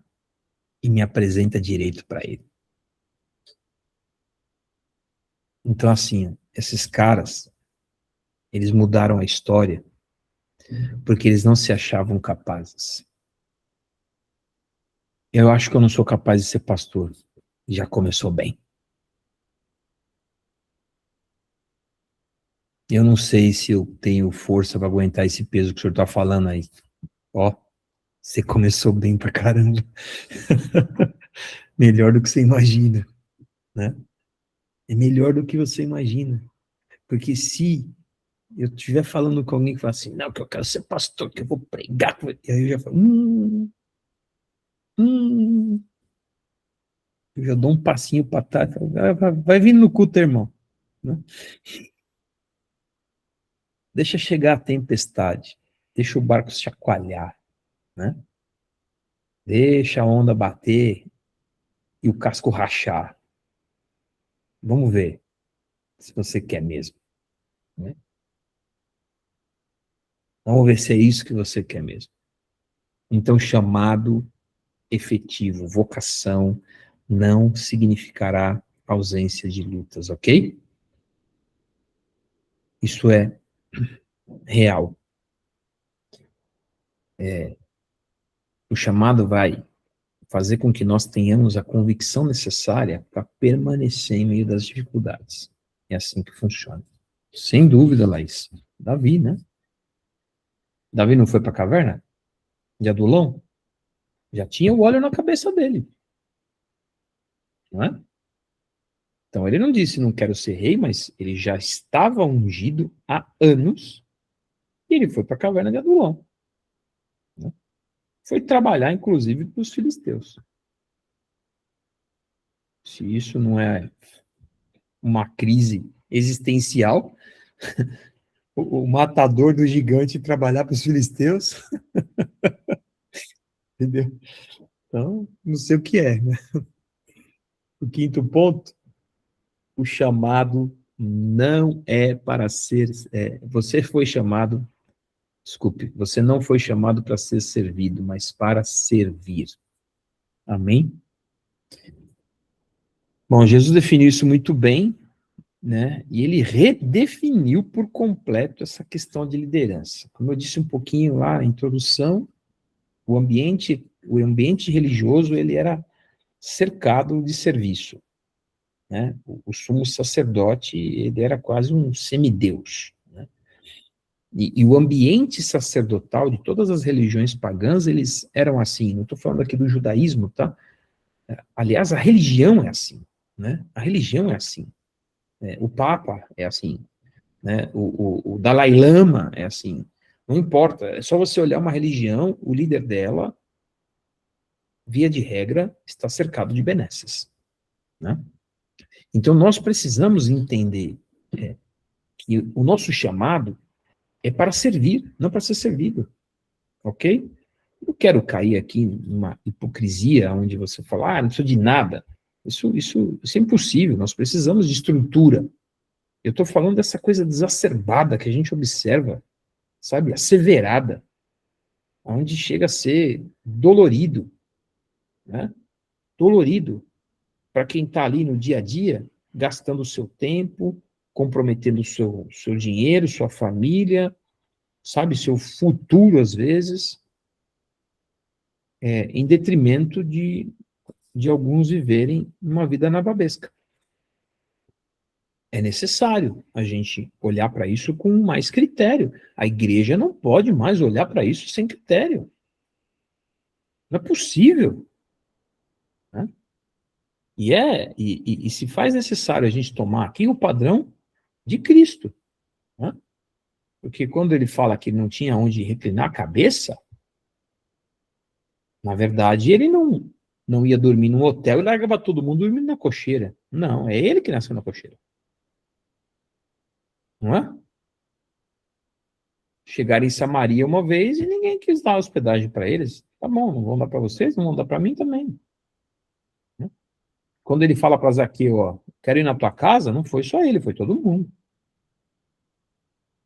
e me apresenta direito para ele. Então, assim, esses caras, eles mudaram a história porque eles não se achavam capazes. Eu acho que eu não sou capaz de ser pastor. Já começou bem. Eu não sei se eu tenho força para aguentar esse peso que o senhor está falando aí. Ó, você começou bem pra caramba. Melhor do que você imagina, né? É melhor do que você imagina. Porque se eu estiver falando com alguém que fala assim, não, que eu quero ser pastor, que eu vou pregar, e aí eu já falo, hum, eu já dou um passinho para trás, falo, vai vindo no culto, irmão, né? Deixa chegar a tempestade, deixa o barco chacoalhar, né? Deixa a onda bater e o casco rachar. Vamos ver se você quer mesmo, né? Vamos ver se é isso que você quer mesmo. Então, chamado efetivo, vocação, não significará ausência de lutas, ok? Isso é real. O chamado vai fazer com que nós tenhamos a convicção necessária para permanecer em meio das dificuldades. É assim que funciona. Sem dúvida, Laís. Davi, né? Davi não foi para a caverna de Adulão? Já tinha o óleo na cabeça dele. Não é? Então ele não disse não quero ser rei, mas ele já estava ungido há anos e ele foi para a caverna de Adulão. Né? Foi trabalhar, inclusive, para os filisteus. Se isso não é uma crise existencial, o matador do gigante trabalhar para os filisteus, entendeu? Então, não sei o que é, né? O quinto ponto, o chamado não é para ser. Você foi chamado, desculpe, você não foi chamado para ser servido, mas para servir. Amém? Bom, Jesus definiu isso muito bem, né? E ele redefiniu por completo essa questão de liderança. Como eu disse um pouquinho lá na introdução, o ambiente religioso ele era cercado de serviço, né? O sumo sacerdote ele era quase um semideus, né? E o ambiente sacerdotal de todas as religiões pagãs eles eram assim. Não estou falando aqui do judaísmo, tá? Aliás, a religião é assim, né? A religião é assim. O Papa é assim, né? O Dalai Lama é assim. Não importa, é só você olhar uma religião, o líder dela, via de regra, está cercado de benesses, né? Então, nós precisamos entender que o nosso chamado é para servir, não para ser servido, ok? Não quero cair aqui numa hipocrisia onde você fala, não preciso de nada. Isso é impossível, nós precisamos de estrutura. Eu estou falando dessa coisa exacerbada que a gente observa, sabe, asseverada, onde chega a ser dolorido, né? Dolorido para quem está ali no dia a dia, gastando o seu tempo, comprometendo o seu dinheiro, sua família, sabe, seu futuro, às vezes, em detrimento de alguns viverem uma vida nababesca. É necessário a gente olhar para isso com mais critério. A igreja não pode mais olhar para isso sem critério. Não é possível. Né? E se faz necessário a gente tomar aqui o padrão de Cristo. Né? Porque quando ele fala que não tinha onde reclinar a cabeça, na verdade ele não ia dormir num hotel e largava todo mundo dormindo na cocheira. Não, é ele que nasceu na cocheira. Não é? Chegaram em Samaria uma vez e ninguém quis dar hospedagem para eles. Tá bom, não vão dar para vocês, não vão dar para mim também. Né? Quando ele fala para Zaqueu, ó, quero ir na tua casa, não foi só ele, foi todo mundo.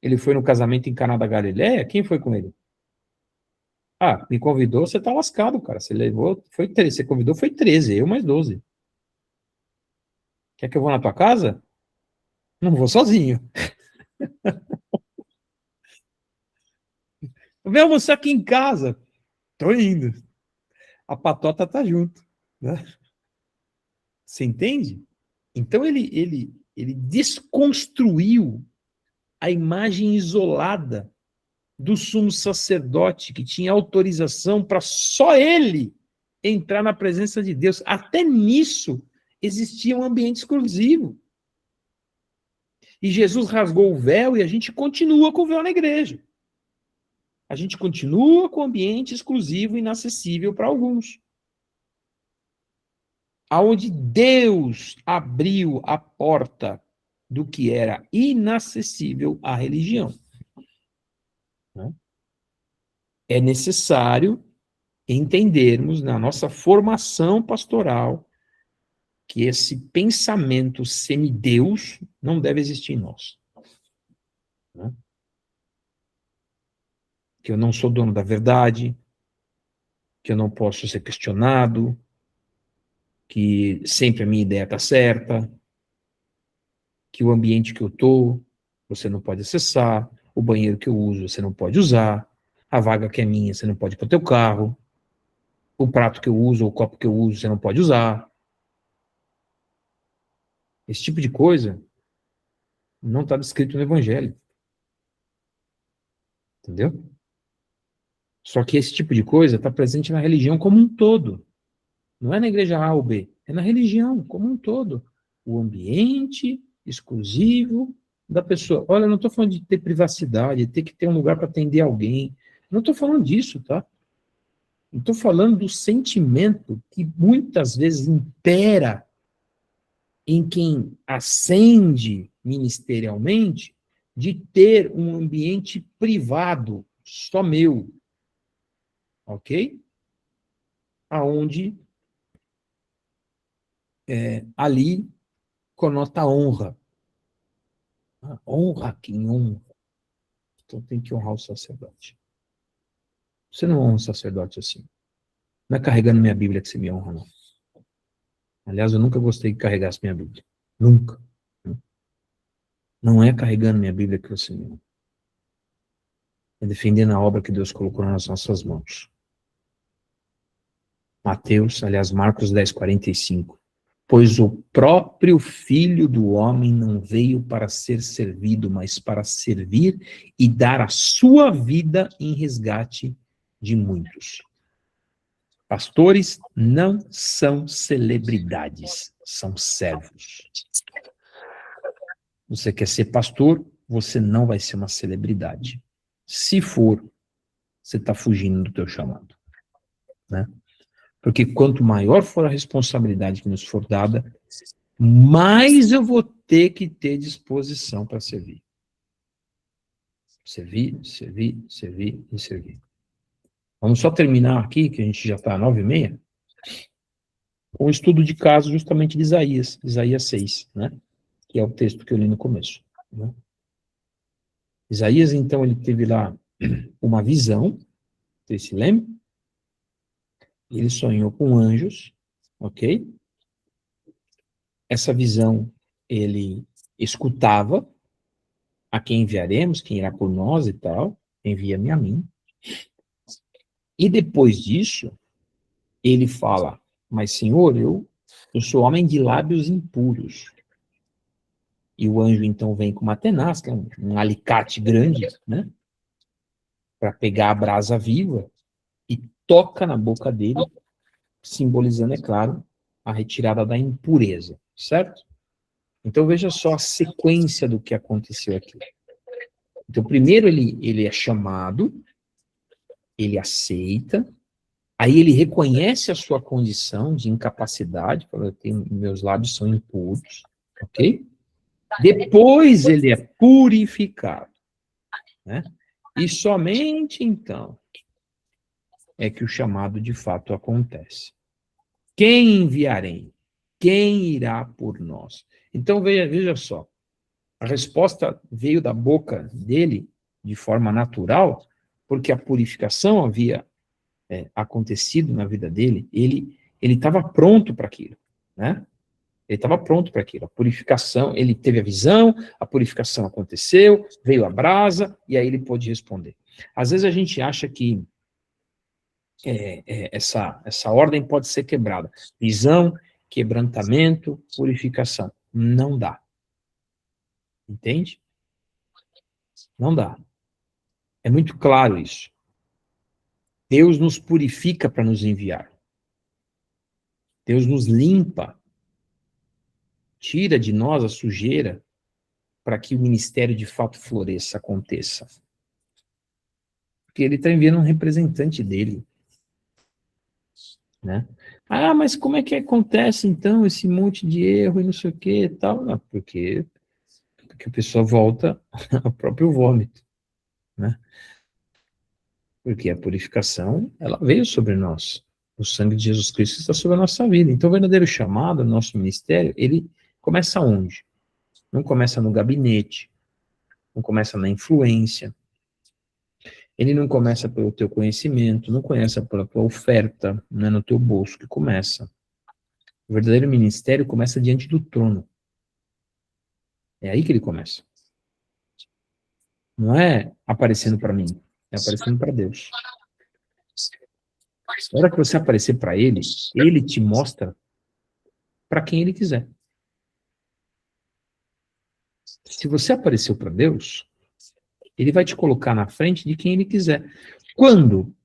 Ele foi no casamento em Caná da Galileia, quem foi com ele? Ah, me convidou, você tá lascado, cara. Você levou, foi 13, você convidou, foi 13, eu mais 12. Quer que eu vou na tua casa? Não vou sozinho. Vem almoçar aqui em casa. Tô indo. A patota tá junto. Né? Você entende? Então ele desconstruiu a imagem isolada do sumo sacerdote, que tinha autorização para só ele entrar na presença de Deus. Até nisso existia um ambiente exclusivo. E Jesus rasgou o véu e a gente continua com o véu na igreja. A gente continua com o ambiente exclusivo e inacessível para alguns. Aonde Deus abriu a porta do que era inacessível à religião. É necessário entendermos na nossa formação pastoral que esse pensamento semideus não deve existir em nós. Que eu não sou dono da verdade, que eu não posso ser questionado, que sempre a minha ideia está certa, que o ambiente que eu estou, você não pode acessar, o banheiro que eu uso, você não pode usar, a vaga que é minha, você não pode ir para o teu carro, o prato que eu uso, o copo que eu uso, você não pode usar. Esse tipo de coisa não está descrito no Evangelho. Entendeu? Só que esse tipo de coisa está presente na religião como um todo. Não é na igreja A ou B, é na religião como um todo. O ambiente exclusivo da pessoa. Olha, eu não estou falando de ter privacidade, de ter que ter um lugar para atender alguém. Não estou falando disso, tá? Estou falando do sentimento que muitas vezes impera em quem ascende ministerialmente de ter um ambiente privado, só meu, ok? Aonde ali conota honra. Honra quem honra. Então tem que honrar o sacerdote. Você não honra o sacerdote assim. Não é carregando minha Bíblia que você me honra, não. Aliás, eu nunca gostei que carregasse minha Bíblia. Nunca. Não é carregando minha Bíblia que você me honra. É defendendo a obra que Deus colocou nas nossas mãos. Marcos 10:45. Pois o próprio Filho do Homem não veio para ser servido, mas para servir e dar a sua vida em resgate de muitos. Pastores não são celebridades, são servos. Você quer ser pastor, você não vai ser uma celebridade. Se for, você está fugindo do teu chamado, né? Porque quanto maior for a responsabilidade que nos for dada, mais eu vou ter que ter disposição para servir. Servir, servir, servir e servir. Vamos só terminar aqui, que a gente já está às 9h30, com o estudo de caso justamente de Isaías 6, né? Que é o texto que eu li no começo. Né? Isaías, então, ele teve lá uma visão, você se lembra? Ele sonhou com anjos, ok? Essa visão, ele escutava, a quem enviaremos, quem irá por nós e tal, envia-me a mim. E depois disso, ele fala, mas Senhor, eu sou homem de lábios impuros. E o anjo então vem com uma tenaz, que é um alicate grande, né? Para pegar a brasa viva e toca na boca dele, simbolizando, é claro, a retirada da impureza, certo? Então veja só a sequência do que aconteceu aqui. Então primeiro ele é chamado, ele aceita, aí ele reconhece a sua condição de incapacidade, fala, meus lábios são impuros, ok? Depois ele é purificado, né? E somente então é que o chamado de fato acontece. Quem enviarei? Quem irá por nós? Então veja só, a resposta veio da boca dele de forma natural, porque a purificação havia acontecido na vida dele, ele estava pronto para aquilo, né? Ele estava pronto para aquilo. A purificação, ele teve a visão, a purificação aconteceu, veio a brasa, e aí ele pôde responder. Às vezes a gente acha que essa ordem pode ser quebrada. Visão, quebrantamento, purificação. Não dá. Entende? Não dá. É muito claro isso. Deus nos purifica para nos enviar. Deus nos limpa, tira de nós a sujeira para que o ministério de fato floresça, aconteça. Porque ele está enviando um representante dele. Né? Ah, mas como é que acontece então esse monte de erro e não sei o que e tal? Não, porque a pessoa volta ao próprio vômito. Né? Porque a purificação, ela veio sobre nós. O sangue de Jesus Cristo está sobre a nossa vida. Então, o verdadeiro chamado, nosso ministério, ele começa onde? Não começa no gabinete, não começa na influência, ele não começa pelo teu conhecimento, não começa pela tua oferta, não é no teu bolso que começa. O verdadeiro ministério começa diante do trono. É aí que ele começa. Não é aparecendo para mim, é aparecendo para Deus. Na hora que você aparecer para ele, ele te mostra para quem ele quiser. Se você apareceu para Deus, ele vai te colocar na frente de quem ele quiser. Quando?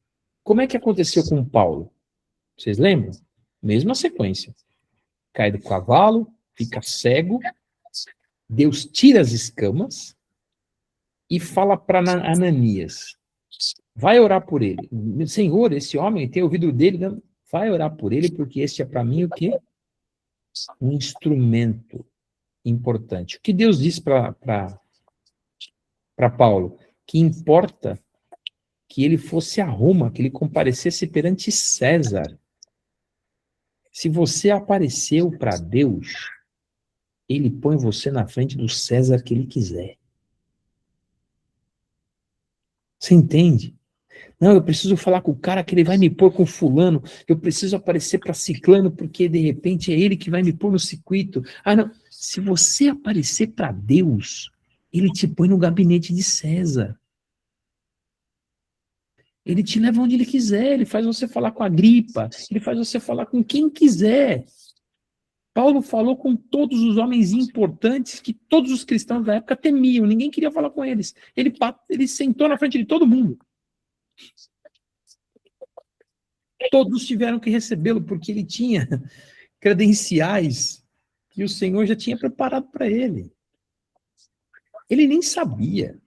Como é que aconteceu com Paulo? Vocês lembram? Mesma sequência. Cai do cavalo, fica cego, Deus tira as escamas e fala para Ananias, vai orar por ele. Senhor, esse homem tem ouvido dele, vai orar por ele, porque esse é para mim o quê? Um instrumento importante. O que Deus diz para Paulo? Que importa que ele fosse a Roma, que ele comparecesse perante César. Se você apareceu para Deus, ele põe você na frente do César que ele quiser. Você entende? Não, eu preciso falar com o cara que ele vai me pôr com fulano, eu preciso aparecer para ciclano, porque de repente é ele que vai me pôr no circuito. Ah, não. Se você aparecer para Deus, ele te põe no gabinete de César. Ele te leva onde ele quiser, ele faz você falar com a Agripa, ele faz você falar com quem quiser. Paulo falou com todos os homens importantes que todos os cristãos da época temiam, ninguém queria falar com eles. Ele sentou na frente de todo mundo. Todos tiveram que recebê-lo, porque ele tinha credenciais que o Senhor já tinha preparado para ele. Ele nem sabia.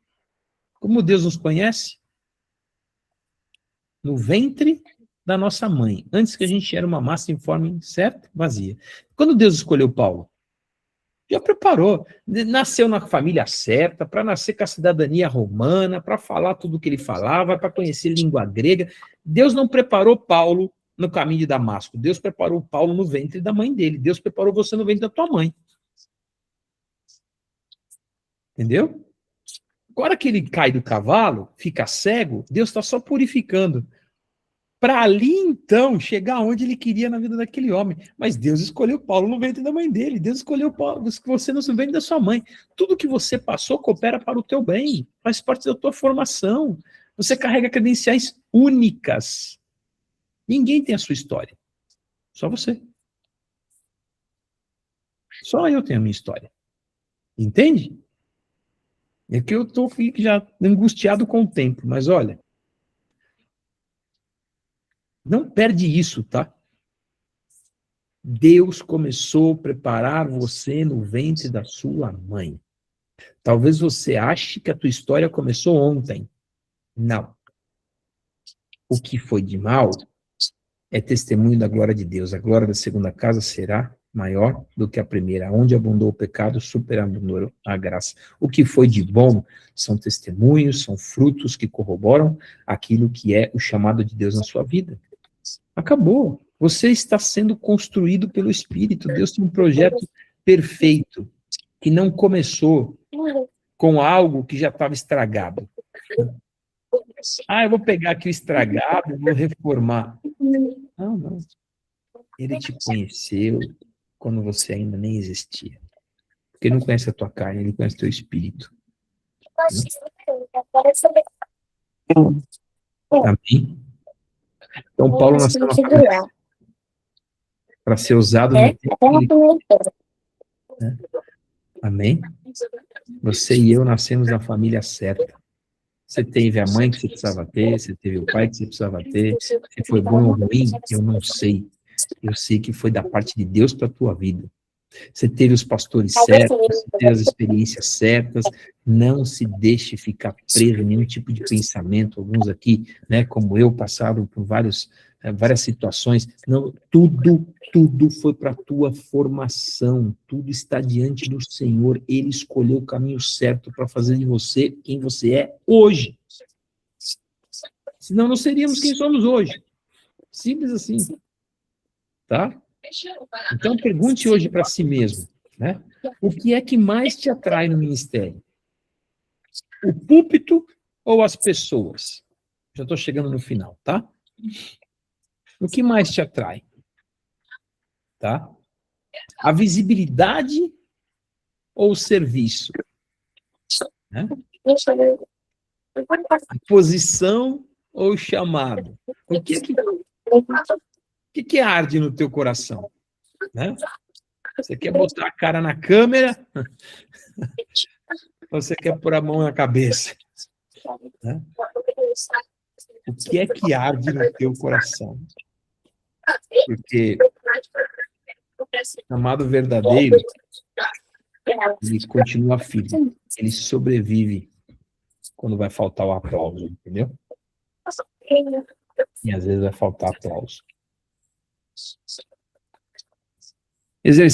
Como Deus nos conhece? No ventre da nossa mãe, antes que a gente era uma massa informe, certo? Vazia. Quando Deus escolheu Paulo, já preparou. Nasceu na família certa, para nascer com a cidadania romana, para falar tudo o que ele falava, para conhecer língua grega. Deus não preparou Paulo no caminho de Damasco. Deus preparou Paulo no ventre da mãe dele. Deus preparou você no ventre da tua mãe. Entendeu? Agora que ele cai do cavalo, fica cego, Deus está só purificando. Para ali, então, chegar onde ele queria na vida daquele homem. Mas Deus escolheu Paulo no ventre da mãe dele. Deus escolheu Paulo, você no ventre da sua mãe. Tudo que você passou coopera para o teu bem. Faz parte da tua formação. Você carrega credenciais únicas. Ninguém tem a sua história. Só você. Só eu tenho a minha história. Entende? É que eu estou já angustiado com o tempo. Mas olha, não perde isso, tá? Deus começou a preparar você no ventre da sua mãe. Talvez você ache que a tua história começou ontem. Não. O que foi de mal é testemunho da glória de Deus. A glória da segunda casa será maior do que a primeira. Onde abundou o pecado, superabundou a graça. O que foi de bom são testemunhos, são frutos que corroboram aquilo que é o chamado de Deus na sua vida. Acabou. Você está sendo construído pelo Espírito. Deus tem um projeto perfeito, que não começou com algo que já estava estragado. Ah, eu vou pegar aqui o estragado, vou reformar. Não, não. Ele te conheceu quando você ainda nem existia. Porque ele não conhece a tua carne, ele conhece o teu espírito. Amém? Então, Paulo nasceu na família para ser usado no tempo que ele... Amém? Você e eu nascemos na família certa. Você teve a mãe que você precisava ter, você teve o pai que você precisava ter, se foi bom ou ruim, eu não sei. Eu sei que foi da parte de Deus para a tua vida. Você teve os pastores certos, você teve as experiências certas, não se deixe ficar preso em nenhum tipo de pensamento. Alguns aqui, né, como eu, passaram por várias situações. Não, tudo foi para a tua formação, tudo está diante do Senhor. Ele escolheu o caminho certo para fazer de você quem você é hoje. Senão não seríamos quem somos hoje. Simples assim. Tá? Então, pergunte hoje para si mesmo, né? O que é que mais te atrai no ministério? O púlpito ou as pessoas? Já estou chegando no final, tá? O que mais te atrai? Tá? A visibilidade ou o serviço? Né? A posição ou o chamado? O que arde no teu coração? Né? Você quer botar a cara na câmera? Ou você quer pôr a mão na cabeça? Né? O que é que arde no teu coração? Porque o amado verdadeiro, ele continua firme. Ele sobrevive quando vai faltar o aplauso, entendeu? E às vezes vai faltar aplauso. Exercício.